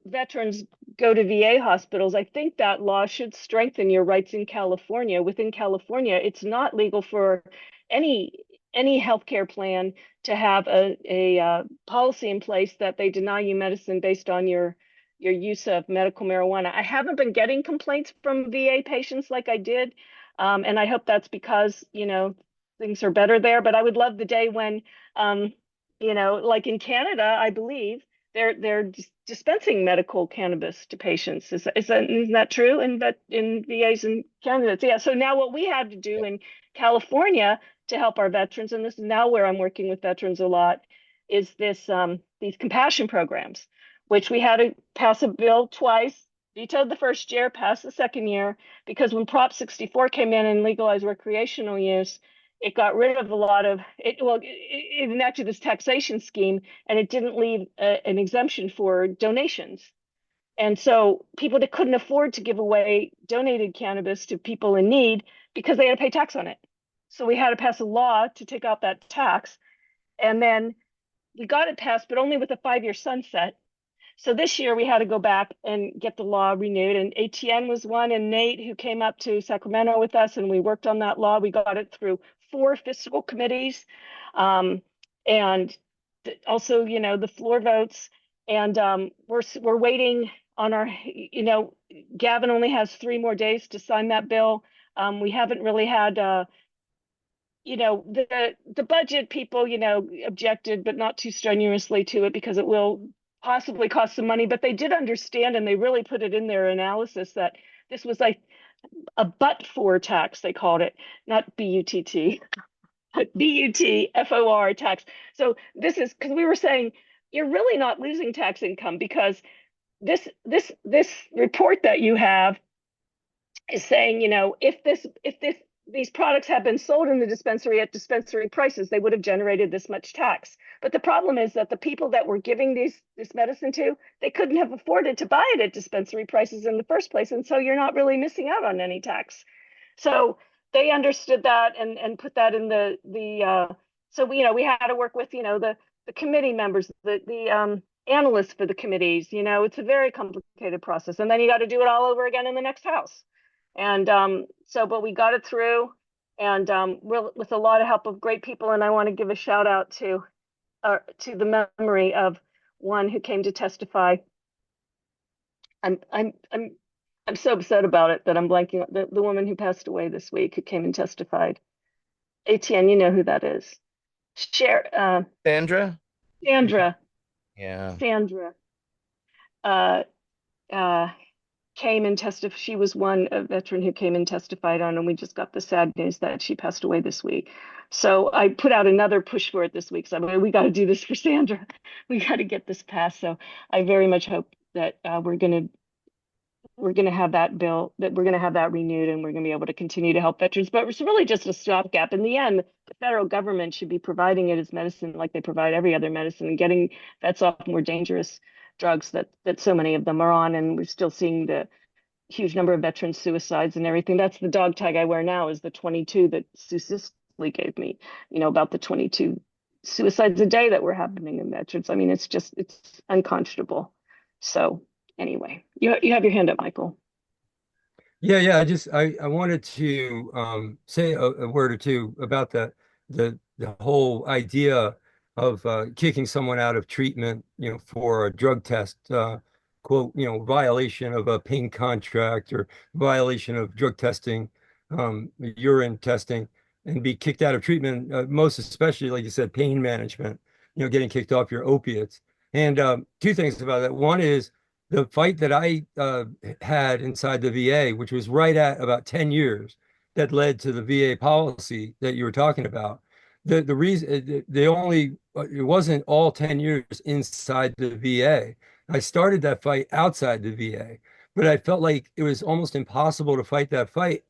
veterans go to VA hospitals, I think that law should strengthen your rights in California. Within California, it's not legal for any healthcare plan to have a policy in place that they deny you medicine based on your use of medical marijuana. I haven't been getting complaints from VA patients like I did, and I hope that's because things are better there. But I would love the day when, like in Canada, I believe they're dispensing medical cannabis to patients. Isn't that true in VAs and Canada? Yeah. So now what we have to do in California to help our veterans, and this is now where I'm working with veterans a lot, is these compassion programs, which we had to pass a bill twice, vetoed the first year, passed the second year, because when Prop 64 came in and legalized recreational use, it got rid of a lot of it. Well, it enacted this taxation scheme, and it didn't leave an exemption for donations. And so people that couldn't afford to give away donated cannabis to people in need because they had to pay tax on it. So we had to pass a law to take out that tax. And then we got it passed, but only with a 5-year sunset. So this year we had to go back and get the law renewed. And ATN was one, and Nate, who came up to Sacramento with us, and we worked on that law. We got it through 4 fiscal committees, and also, the floor votes. And we're waiting on our, Gavin only has 3 more days to sign that bill. We haven't really had, the budget people, objected, but not too strenuously to it because it will possibly cost some money. But they did understand, and they really put it in their analysis, that this was like a but-for tax, they called it, not B-U-T-T, but B-U-T-F-O-R tax. So this is because we were saying you're really not losing tax income, because this report that you have is saying, if these products have been sold in the dispensary at dispensary prices, they would have generated this much tax. But the problem is that the people that were giving this medicine to, they couldn't have afforded to buy it at dispensary prices in the first place. And so you're not really missing out on any tax. So they understood that and put that in so we had to work with, the committee members, the analysts for the committees. It's a very complicated process. And then you got to do it all over again in the next house. And but we got it through, and with a lot of help of great people. And I want to give a shout out to the memory of one who came to testify. I'm so upset about it that I'm blanking. The woman who passed away this week, who came and testified. ATN, you know who that is? Sandra. Sandra. Yeah. Sandra. Came and testified. She was a veteran who came and testified on, and we just got the sad news that she passed away this week. So I put out another push for it this week. So we got to do this for Sandra. We got to get this passed. So I very much hope that we're gonna have that bill, that we're gonna have that renewed, and we're gonna be able to continue to help veterans. But it's really just a stopgap. In the end, the federal government should be providing it as medicine, like they provide every other medicine, and getting vets off more dangerous drugs that so many of them are on. And we're still seeing the huge number of veteran suicides and everything. That's the dog tag I wear now, is the 22 that Sue Sisley gave me, about the 22 suicides a day that were happening in veterans. I mean, it's unconscionable. So anyway, you have your hand up, Michael. Yeah. I wanted to say a word or two about the whole idea of kicking someone out of treatment, for a drug test, quote, violation of a pain contract or violation of drug testing, urine testing, and be kicked out of treatment, most especially, like you said, pain management, getting kicked off your opiates. And 2 things about that. One is, the fight that I had inside the VA, which was right at about 10 years, that led to the VA policy that you were talking about. The reason they only it wasn't all 10 years inside the VA. I started that fight outside the VA, but I felt like it was almost impossible to fight that fight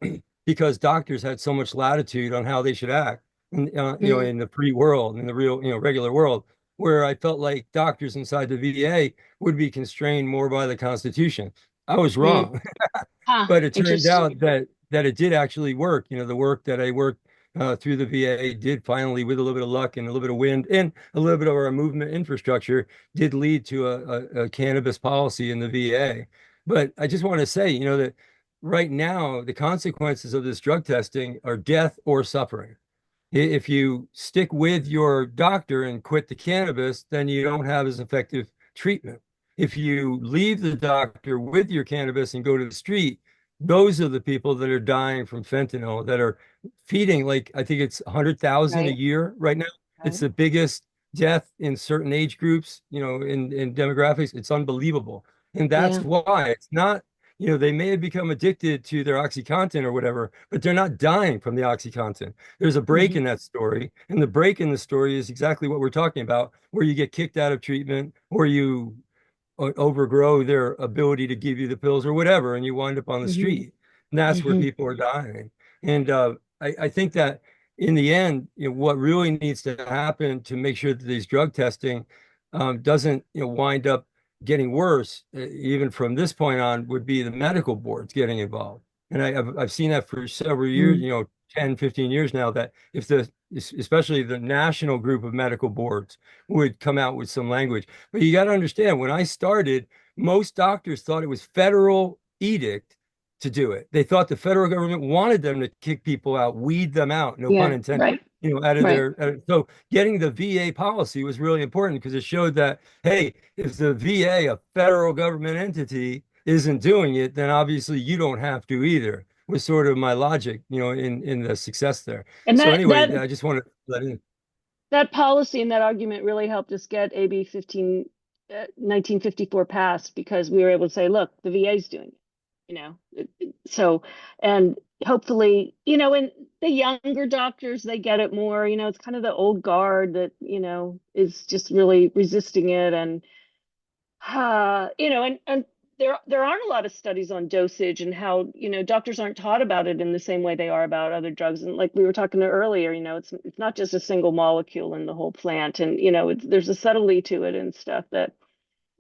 because doctors had so much latitude on how they should act, in the free world, in the real, regular world, where I felt like doctors inside the VA would be constrained more by the Constitution. I was Mm. wrong, Huh, but it turned interesting. out that it did actually work. The work that I worked through the VA did finally, with a little bit of luck and a little bit of wind and a little bit of our movement infrastructure, did lead to a cannabis policy in the VA. But I just want to say, that right now the consequences of this drug testing are death or suffering. If you stick with your doctor and quit the cannabis, then you don't have as effective treatment. If you leave the doctor with your cannabis and go to the street, those are the people that are dying from fentanyl, that are feeding, like, I think it's 100,000 a Right, year right now. It's right. the biggest death in certain age groups, in demographics. It's unbelievable. And that's Yeah. why it's not, they may have become addicted to their OxyContin or whatever, but they're not dying from the OxyContin. There's a break Hmm. in that story, and the break in the story is exactly what we're talking about, where you get kicked out of treatment, or you overgrow their ability to give you the pills or whatever, and you wind up on the Hmm. street. And that's where Hmm. people are dying. And I think that in the end, what really needs to happen to make sure that these drug testing doesn't, wind up getting worse, even from this point on, would be the medical boards getting involved. And I've seen that for several years, 10, 15 years now, that if especially the national group of medical boards would come out with some language. But you got to understand, when I started, most doctors thought it was federal edict to do it. They thought the federal government wanted them to kick people out, weed them out, no pun Yeah, intended, right, out of right. so getting the VA policy was really important because it showed that, hey, if the VA, a federal government entity, isn't doing it, then obviously you don't have to either, was sort of my logic, in the success there. And So that anyway, I just want to let in. that policy and that argument really helped us get AB 1954 passed because we were able to say, look, the VA's doing it, so, and hopefully, and the younger doctors, they get it more, it's kind of the old guard that, is just really resisting it. And and there aren't a lot of studies on dosage and how, doctors aren't taught about it in the same way they are about other drugs. And like we were talking earlier, it's not just a single molecule in the whole plant, and there's a subtlety to it and stuff that,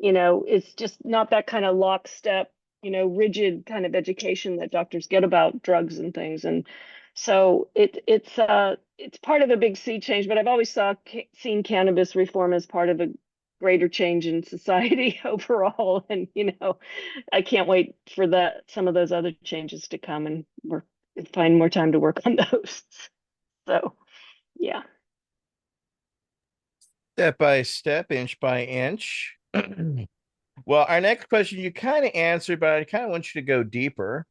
it's just not that kind of lockstep, rigid kind of education that doctors get about drugs and things. And so it's part of a big sea change, but I've always seen cannabis reform as part of a greater change in society overall. And I can't wait for some of those other changes to come and find more time to work on those. So yeah. Step by step, inch by inch. Well, our next question you kind of answered, but I kind of want you to go deeper.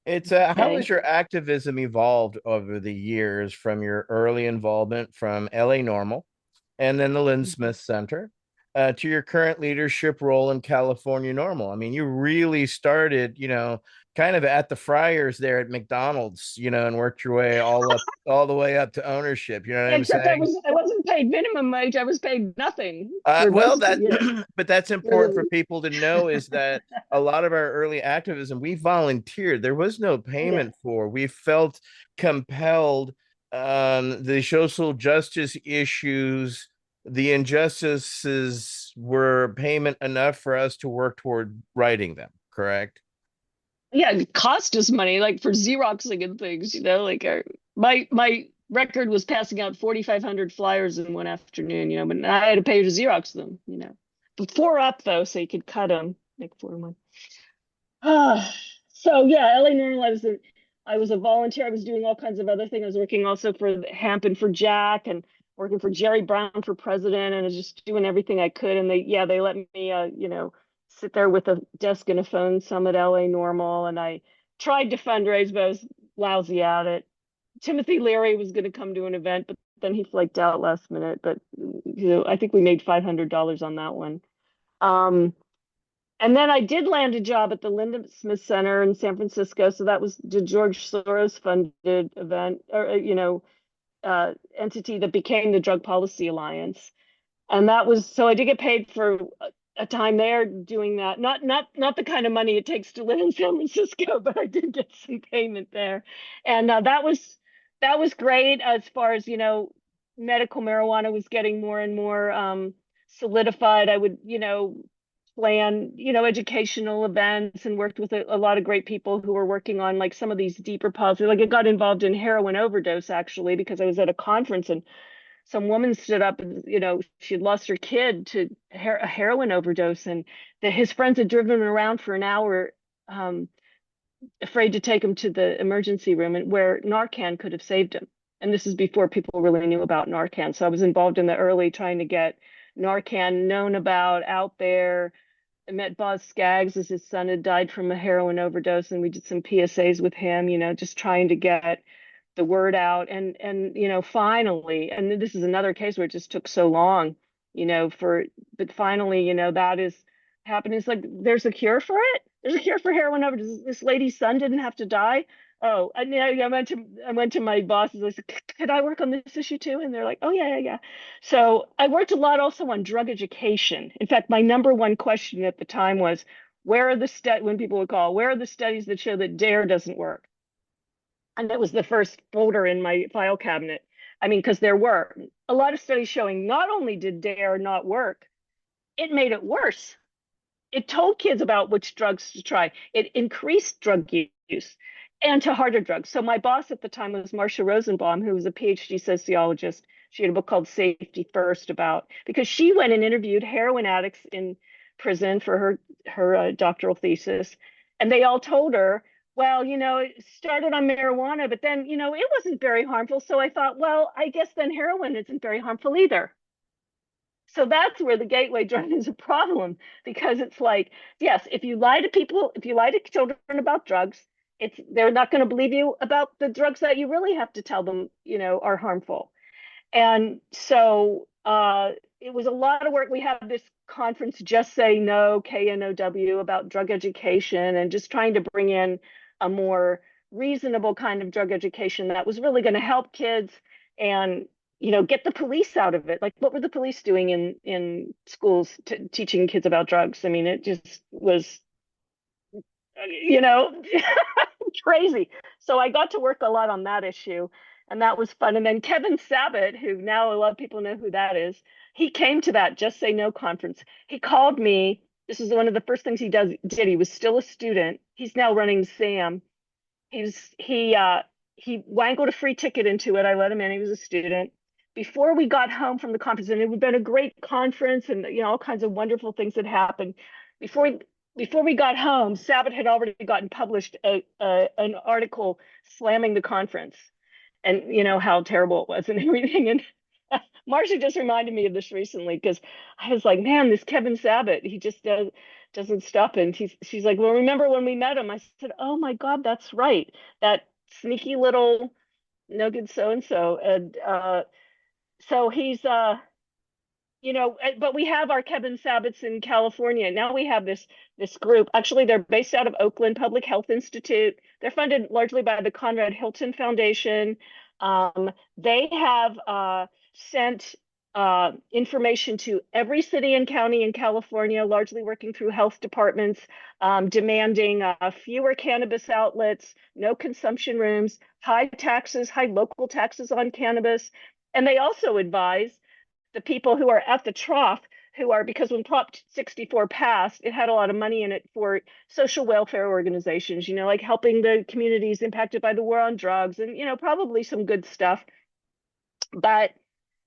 It's how has Okay. your activism evolved over the years from your early involvement from CA NORML and then the Lynn Smith Center to your current leadership role in California NORML? I mean, you really started, kind of at the fryers there at McDonald's, and worked your way all the way up to ownership. You know what I'm Except saying? I wasn't paid minimum wage. I was paid nothing for Well, most of that, the but that's important for people to know is that a lot of our early activism, we volunteered. There was no Yeah. payment for. We felt compelled. The social justice issues, the injustices were payment enough for us to work toward righting them. Correct? Yeah, it cost us money, like for Xeroxing and things, like my record was passing out 4,500 flyers in one afternoon, but I had to pay to Xerox them, But four up though, so you could cut them, like 4 a month. So yeah, LA Normal, I was a volunteer. I was doing all kinds of other things. I was working also for Hemp and for Jack and working for Jerry Brown for president, and I was just doing everything I could. And they let me, sit there with a desk and a phone some at LA Normal. And I tried to fundraise, but I was lousy at it. Timothy Leary was going to come to an event, but then he flaked out last minute. But I think we made $500 on that one. Um, And then I did land a job at the Lyndon Smith Center in San Francisco. So that was the George Soros funded event, or entity that became the Drug Policy Alliance. And that was, so I did get paid for a time there doing that. Not the kind of money it takes to live in San Francisco, but I did get some payment there. And that was great as far as, medical marijuana was getting more and more solidified. I would, plan, educational events, and worked with a lot of great people who were working on like some of these deeper policies. Like I got involved in heroin overdose actually because I was at a conference and some woman stood up and she had lost her kid to a heroin overdose, and that his friends had driven him around for an hour, um, afraid to take him to the emergency room, and where Narcan could have saved him. And this is before people really knew about Narcan. So I was involved in the early trying to get Narcan known about out there. I met Boz Scaggs as his son had died from a heroin overdose, and we did some PSAs with him, just trying to get the word out. And finally, and this is another case where it just took so long, but finally, that is happening. It's like there's a cure for it. There's a cure for heroin overdose. This lady's son didn't have to die. Oh, I went to my bosses. I said, could I work on this issue too? And they're like, oh yeah, yeah, yeah. So I worked a lot also on drug education. In fact, my number one question at the time was, where are the when people would call, where are the studies that show that DARE doesn't work? And that was the first folder in my file cabinet. I mean, because there were a lot of studies showing not only did DARE not work, it made it worse. It told kids about which drugs to try. It increased drug use and to harder drugs. So my boss at the time was Marcia Rosenbaum, who was a PhD sociologist. She had a book called Safety First because she went and interviewed heroin addicts in prison for her doctoral thesis. And they all told her, well, it started on marijuana, but then, it wasn't very harmful. So I thought, well, I guess then heroin isn't very harmful either. So that's where the gateway drug is a problem, because it's like, yes, if you lie to people, if you lie to children about drugs, they're not going to believe you about the drugs that you really have to tell them, are harmful. And so it was a lot of work. We have this conference, Just Say No, KNOW, about drug education, and just trying to bring in a more reasonable kind of drug education that was really going to help kids and get the police out of it. Like, what were the police doing in schools teaching kids about drugs? I mean, it just was, you know, crazy. So I got to work a lot on that issue, and that was fun. And then Kevin Sabat, who now a lot of people know who that is, he came to that Just Say No conference. He called me. This is one of the first things he did. He was still a student. He's now running SAM. He wangled a free ticket into it. I let him in. He was a student. Before we got home from the conference, and it had been a great conference, and all kinds of wonderful things had happened. Before we got home, Sabat had already gotten published an article slamming the conference, and how terrible it was and everything. And Marcia just reminded me of this recently, because I was like, man, this Kevin Sabat, he just doesn't stop. And she's like, well, remember when we met him? I said, oh my God, that's right. That sneaky little no good so-and-so. And so he's but we have our Kevin Sabats in California. Now we have this group. Actually, they're based out of Oakland Public Health Institute. They're funded largely by the Conrad Hilton Foundation. They have sent information to every city and county in California, largely working through health departments, demanding fewer cannabis outlets, no consumption rooms, high local taxes on cannabis. And they also advise the people who are at the trough, because when Prop 64 passed, it had a lot of money in it for social welfare organizations, like helping the communities impacted by the war on drugs, and, probably some good stuff. But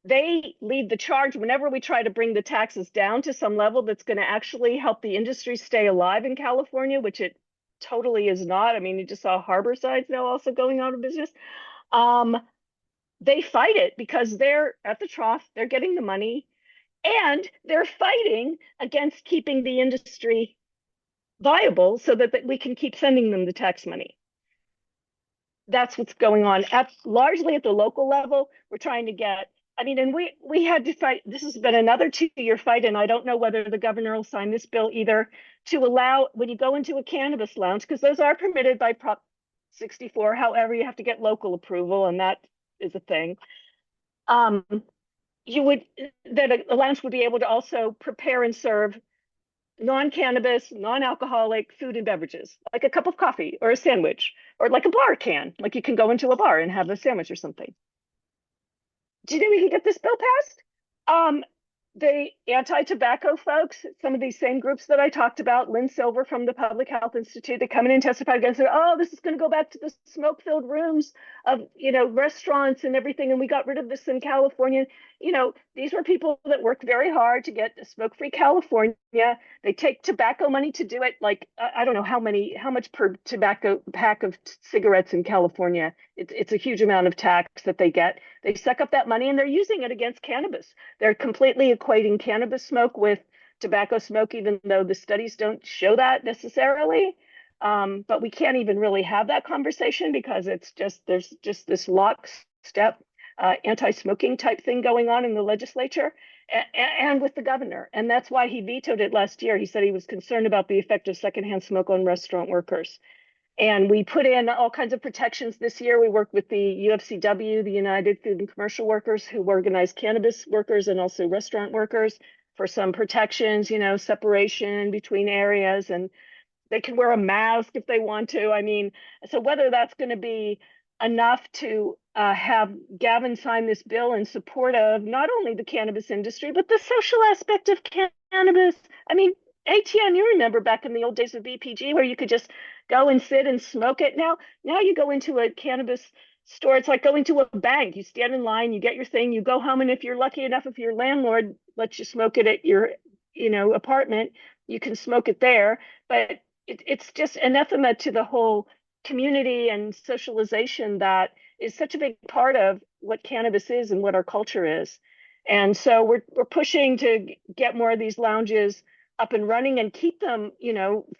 they lead the charge whenever we try to bring the taxes down to some level that's going to actually help the industry stay alive in California, which it totally is not. I mean, you just saw Harborside's now also going out of business. They fight it because they're at the trough, they're getting the money, and they're fighting against keeping the industry viable so that we can keep sending them the tax money. That's what's going on largely at the local level. We're trying to get I mean, and we had to fight. This has been another 2-year fight, and I don't know whether the governor will sign this bill either, to allow when you go into a cannabis lounge, because those are permitted by Prop 64. However, you have to get local approval, and that is a thing. Um, you would that a lounge would be able to also prepare and serve non-cannabis, non-alcoholic food and beverages, like a cup of coffee or a sandwich, or like a bar can, like you can go into a bar and have a sandwich or something. Do you think we can get this bill passed? The anti-tobacco folks, some of these same groups that I talked about, Lynn Silver from the Public Health Institute, they come in and testify against it. Oh, this is going to go back to the smoke-filled rooms of, restaurants and everything. And we got rid of this in California. These were people that worked very hard to get a smoke-free California. They take tobacco money to do it. Like, I don't know how much per tobacco pack of cigarettes in California. It's a huge amount of tax that they get. They suck up that money and they're using it against cannabis. They're completely equating cannabis smoke with tobacco smoke, even though the studies don't show that necessarily. But we can't even really have that conversation because there's just this lockstep anti-smoking type thing going on in the legislature and with the governor. And that's why he vetoed it last year. He said he was concerned about the effect of secondhand smoke on restaurant workers. And we put in all kinds of protections this year. We worked with the UFCW, the United Food and Commercial Workers, who organize cannabis workers and also restaurant workers, for some protections, separation between areas, and they can wear a mask if they want to. I mean, so whether that's going to be enough to have Gavin sign this bill in support of not only the cannabis industry, but the social aspect of cannabis. I mean, ATN, you remember back in the old days of BPG where you could just go and sit and smoke it. Now you go into a cannabis store, it's like going to a bank. You stand in line, you get your thing, you go home, and if you're lucky enough, if your landlord lets you smoke it at your, apartment, you can smoke it there. But it's just anathema to the whole community and socialization that is such a big part of what cannabis is and what our culture is. And so we're pushing to get more of these lounges up and running and keep them,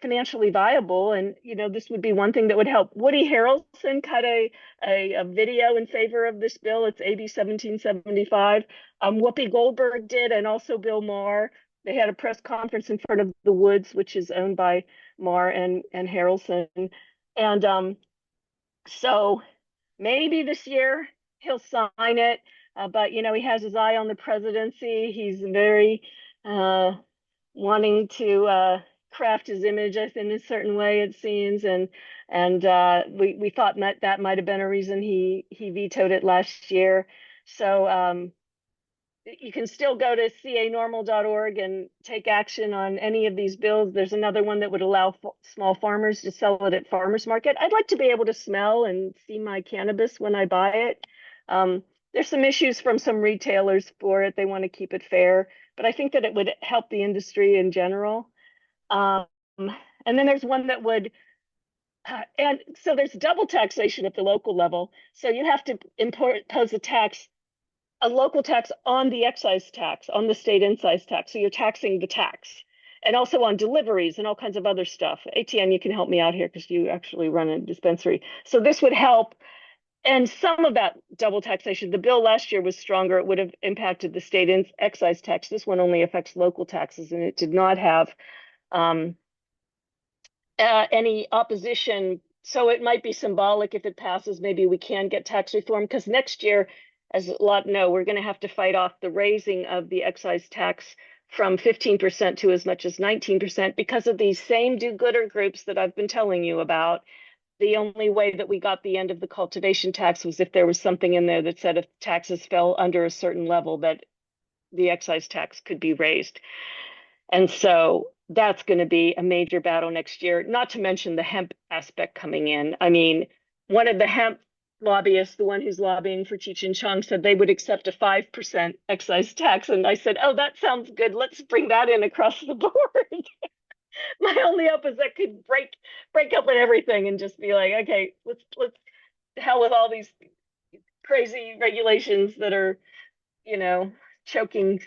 financially viable. And, this would be one thing that would help. Woody Harrelson cut a video in favor of this bill. It's AB 1775. Whoopi Goldberg did, and also Bill Maher. They had a press conference in front of the Woods, which is owned by Maher and Harrelson. And so maybe this year he'll sign it. But, he has his eye on the presidency. He's very wanting to craft his image in a certain way, it seems. And we thought that might have been a reason he vetoed it last year. So you can still go to canorml.org and take action on any of these bills. There's another one that would allow small farmers to sell it at farmers market. I'd like to be able to smell and see my cannabis when I buy it. There's some issues from some retailers for it. They want to keep it fair, but I think that it would help the industry in general. And then there's one that would, and so there's double taxation at the local level. So you have to impose a local tax on the excise tax, on the state excise tax. So you're taxing the tax, and also on deliveries and all kinds of other stuff. ATN, you can help me out here because you actually run a dispensary. So this would help. And some of that double taxation, the bill last year was stronger. It would have impacted the state excise tax. This one only affects local taxes, and it did not have any opposition. So it might be symbolic if it passes. Maybe we can get tax reform, because next year, as a lot know, we're going to have to fight off the raising of the excise tax from 15% to as much as 19% because of these same do-gooder groups that I've been telling you about. The only way that we got the end of the cultivation tax was if there was something in there that said if taxes fell under a certain level that the excise tax could be raised. And so that's going to be a major battle next year, not to mention the hemp aspect coming in. I mean, one of the hemp lobbyists, the one who's lobbying for Cheech and Chong, said they would accept a 5% excise tax. And I said, oh, that sounds good. Let's bring that in across the board. My only hope is that could break up with everything and just be like, okay, let's hell with all these crazy regulations that are, choking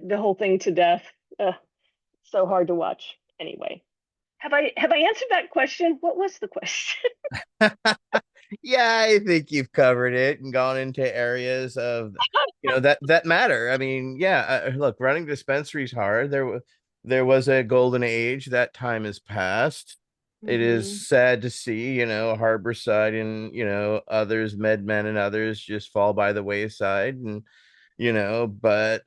the whole thing to death. So hard to watch. Anyway, have I answered that question? What was the question? Yeah, I think you've covered it and gone into areas of that matter. I mean, yeah, look, running dispensaries hard. There was a golden age. That time has passed. It is Mhm. sad to see, Harborside and others, MedMen and others just fall by the wayside, and but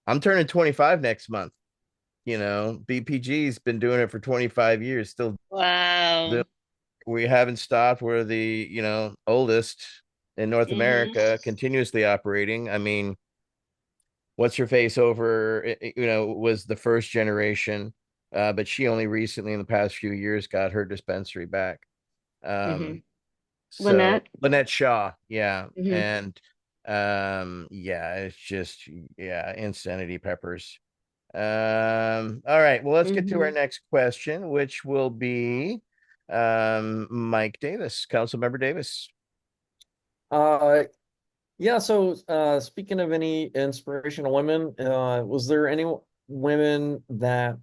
I'm turning 25 next month. BPG's been doing it for 25 years, still doing. Wow. We haven't stopped. We're the oldest in North Mhm. America, continuously operating. I mean, what's her face over was the first generation, but she only recently in the past few years got her dispensary back. Mhm. So Lynette. Lynette Shaw, yeah. Mhm. And yeah, it's just, yeah, insanity peppers. All right, well, let's get to our Mhm. next question, which will be Mike Davis, Council Member Davis. Uh, yeah, so speaking of any inspirational women, was there any women that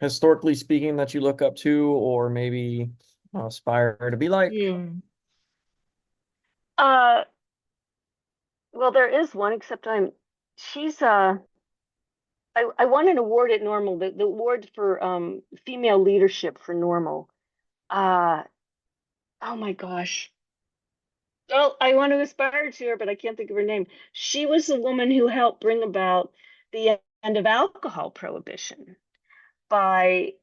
historically speaking that you look up to or maybe aspire to be like? Hmm. Uh, well, there is one, except she's I won an award at Normal, the award for female leadership for Normal. Uh, oh my gosh. Oh, I want to aspire to her, but I can't think of her name. She was the woman who helped bring about the end of alcohol prohibition by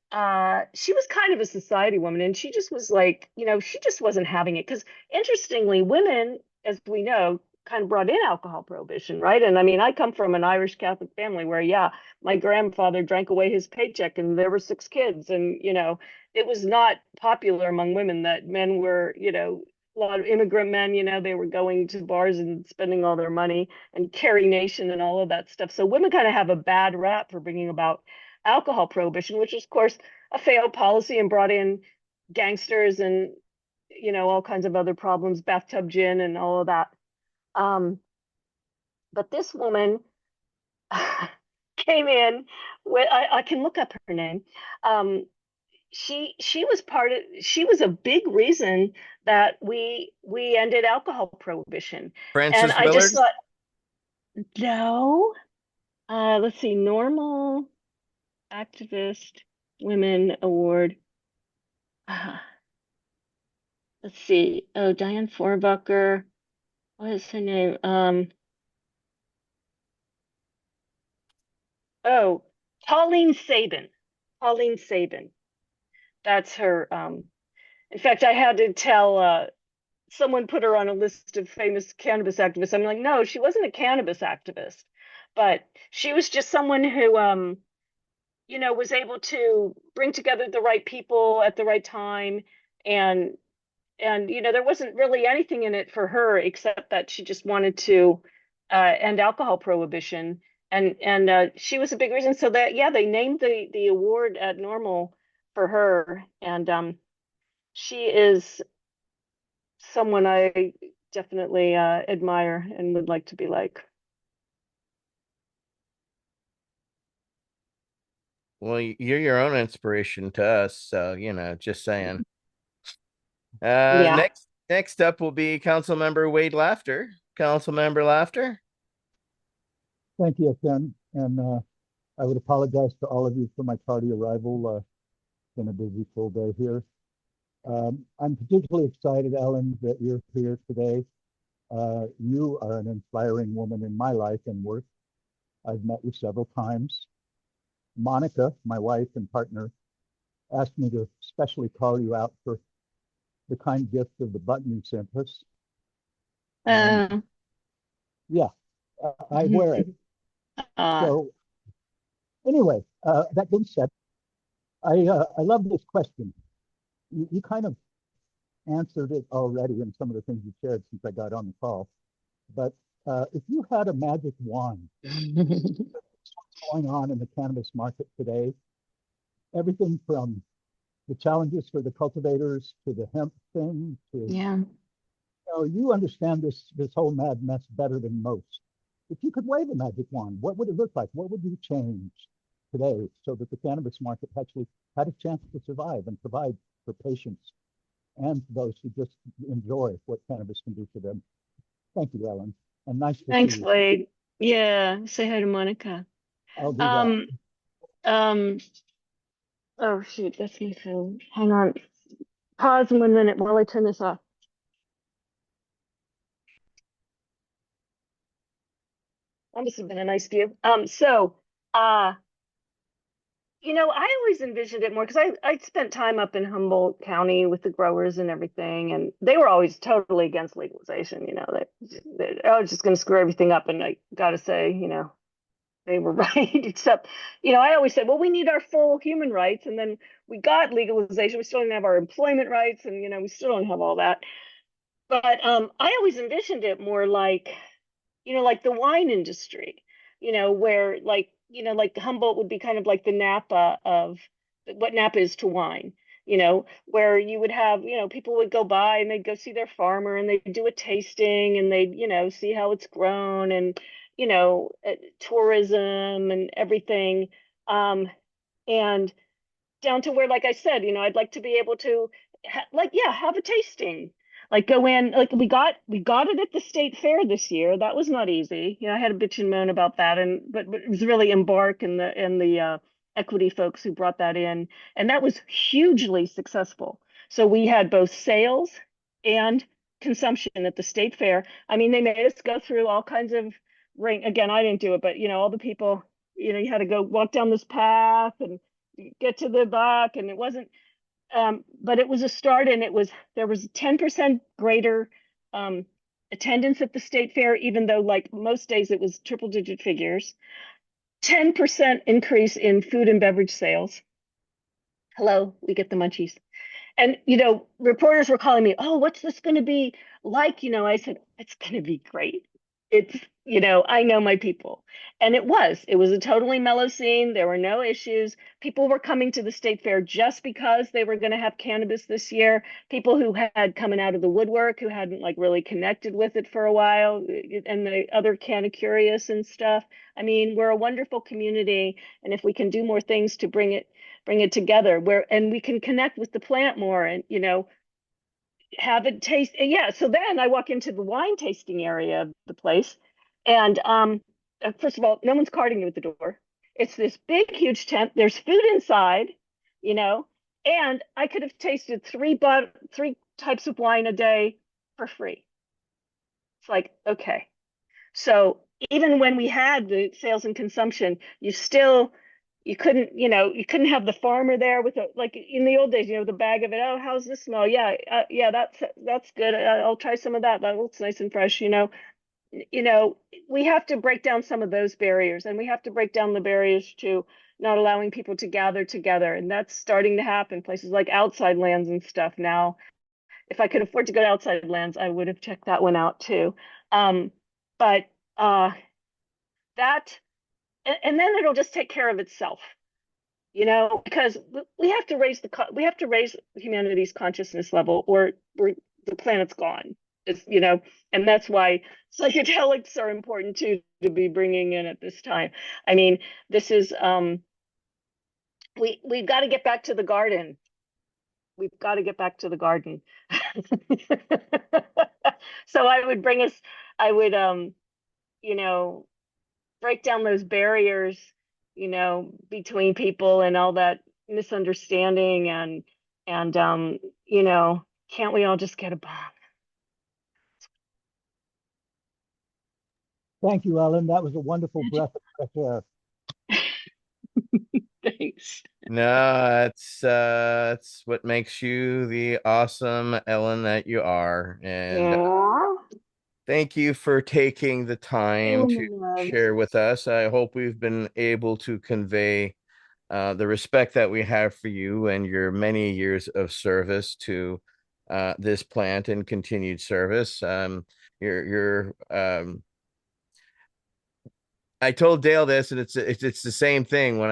she was kind of a society woman, and she just was like, she just wasn't having it, because interestingly, women, as we know, kind of brought in alcohol prohibition, right? And I mean, I come from an Irish Catholic family where, yeah, my grandfather drank away his paycheck and there were 6 kids, and it was not popular among women that men were, a lot of immigrant men, they were going to bars and spending all their money, and Carrie Nation and all of that stuff. So women kind of have a bad rap for bringing about alcohol prohibition, which is, of course, a failed policy and brought in gangsters and all kinds of other problems, bathtub gin and all of that. Um, but this woman came in with, I can look up her name. Um, she was she was a big reason that we ended alcohol prohibition. And Frances I just Willard. thought, no, let's see, Normal Activist Women Award. Uh, let's see. Oh, Diane Forbucker. What is her name? Oh, Pauline Sabin. Pauline Sabin. That's her. In fact, I had to tell someone put her on a list of famous cannabis activists. I'm like, no, she wasn't a cannabis activist, but she was just someone who, was able to bring together the right people at the right time, and there wasn't really anything in it for her except that she just wanted to end alcohol prohibition, and she was a big reason. So that, yeah, they named the award at Normal for her, and she is someone I definitely admire and would like to be like. Well, you're your own inspiration to us, so just saying. Yeah. Next up will be Council Member Wade Laughter. Council Member Laughter. Thank you, Ken. And I would apologize to all of you for my tardy arrival. It's been a busy full day here. I'm particularly excited, Ellen, that you're here today. You are an inspiring woman in my life and work. I've met you several times. Monica, my wife and partner, asked me to especially call you out for the kind gift of the button you sent us. And Uh, yeah, I wear it. uh, So anyway, that being said, I love this question. You kind of answered it already in some of the things you shared since I got on the call. But if you had a magic wand, what's going on in the cannabis market today, everything from the challenges for the cultivators to the hemp thing to, yeah. you understand this whole mad mess better than most. If you could wave a magic wand, what would it look like? What would you change today so that the cannabis market actually had a chance to survive and provide for patients and those who just enjoy what cannabis can do for them? Thank you, Ellen, and nice to see Thanks, you. Blade. Yeah, say hi to Monica. I'll do that. Um, um, oh shoot, that's my phone. Hang on. Pause 1 minute while I turn this off. That must have been a nice view. Uh, I always envisioned it more because I spent time up in Humboldt County with the growers and everything, and they were always totally against legalization. I was just going to screw everything up, and I got to say, they were right. Except, I always said, well, we need our full human rights, and then we got legalization. We still don't have our employment rights, and we still don't have all that. But I always envisioned it more like the wine industry, where like Humboldt would be kind of like the Napa of what Napa is to wine, where you would have, people would go by and they'd go see their farmer and they'd do a tasting and they'd, see how it's grown and, tourism and everything. And down to where, like I said, I'd like to be able to have a tasting, like go in, like we got it at the state fair this year. That was not easy. I had a bitch and moan about that, but it was really Embark and the equity folks who brought that in, and that was hugely successful. So we had both sales and consumption at the state fair. I mean, they made us go through all kinds of ring. Again, I didn't do it, but all the people, you had to go walk down this path and get to the back, and it wasn't but it was a start, and there was 10% greater attendance at the state fair, even though like most days it was triple digit figures. 10% increase in food and beverage sales. Hello, we get the munchies. And reporters were calling me, oh, what's this going to be like? I said, it's going to be great. It's, I know my people. And it was a totally mellow scene. There were no issues. People were coming to the state fair just because they were going to have cannabis this year. People who had coming out of the woodwork, who hadn't like really connected with it for a while, and the other kind of curious and stuff. I mean, we're a wonderful community, and if we can do more things to bring it together, and we can connect with the plant more, and have it taste. Yeah, so then I walk into the wine tasting area of the place, and first of all, no one's carting you at the door. It's this big huge tent. There's food inside, and I could have tasted three types of wine a day for free. It's like, okay. So even when we had the sales and consumption, you couldn't have the farmer there with like in the old days, the bag of it. Oh, how's this smell? Yeah, yeah, that's good. I'll try some of that. That looks nice and fresh. We have to break down some of those barriers, and we have to break down the barriers to not allowing people to gather together, and that's starting to happen. Places like Outside Lands and stuff now. If I could afford to go to Outside Lands, I would have checked that one out too. But that, and then it'll just take care of itself. Because we have to raise humanity's consciousness level, or the planet's gone. And that's why psychedelics are important too, to be bringing in at this time. I mean, this is we've got to get back to the garden. We've got to get back to the garden. So I would break down those barriers, between people and all that misunderstanding, and can't we all just get a bomb? Thank you, Ellen. That was a wonderful breath of fresh air. Thanks. No, it's what makes you the awesome Ellen that you are. And Yeah. thank you for taking the time to share with us. I hope we've been able to convey the respect that we have for you and your many years of service to this plant and continued service. You're I told Dale this, and it's the same thing. When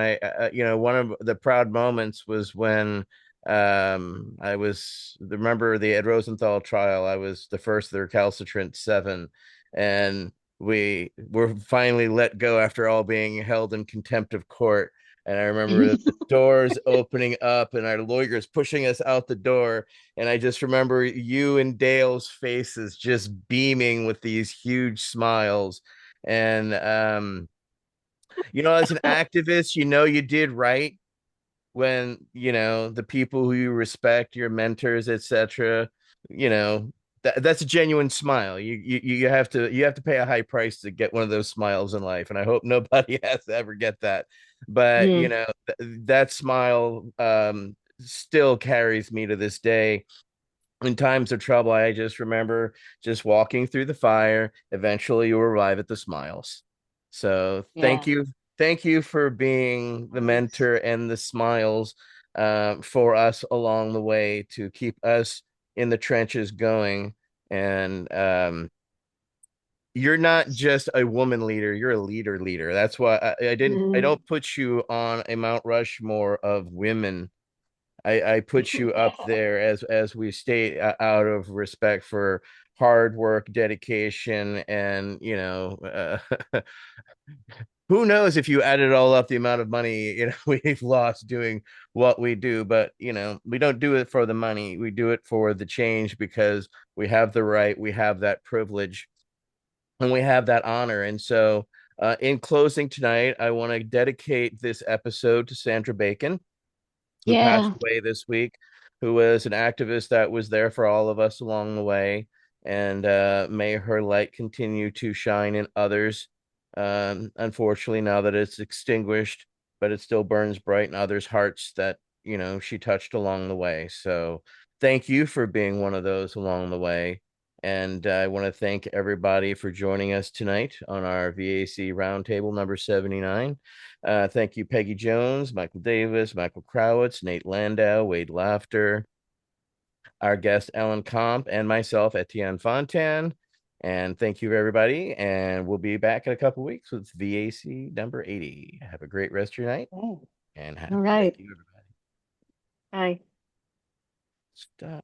one of the proud moments was when I was, remember the Ed Rosenthal trial. I was the first of the recalcitrant seven, and we were finally let go after all being held in contempt of court. And I remember the doors opening up and our lawyers pushing us out the door. And I just remember you and Dale's faces just beaming with these huge smiles. And as an activist, you did right when the people who you respect, your mentors, etc. That's a genuine smile. You have to pay a high price to get one of those smiles in life, and I hope nobody has to ever get that. But Mm. that smile still carries me to this day. In times of trouble, I just remember just walking through the fire. Eventually you arrive at the smiles. So Yeah. thank you for being the mentor and the smiles for us along the way to keep us in the trenches going. And you're not just a woman leader, you're a leader. That's why I Mm. don't put you on a Mount Rushmore of women. I put you up there as we state, out of respect for hard work, dedication, and who knows if you add it all up, the amount of money we've lost doing what we do. But we don't do it for the money. We do it for the change because we have the right, we have that privilege, and we have that honor. And so, in closing tonight, I want to dedicate this episode to Sandra Bacon, who passed Yeah. away this week, who was an activist that was there for all of us along the way. And may her light continue to shine in others. Unfortunately, now that it's extinguished, but it still burns bright in others' hearts that, she touched along the way. So thank you for being one of those along the way. And I want to thank everybody for joining us tonight on our V.A.C. Roundtable number 79. Thank you, Peggy Jones, Michael Davis, Michael Crowitz, Nate Landau, Wade Laughter, our guest Ellen Komp, and myself, Etienne Fontan. And thank you, everybody. And we'll be back in a couple weeks with V.A.C. number 80. Have a great rest of your night. Oh, And all right. thank you, everybody. Bye. Stop.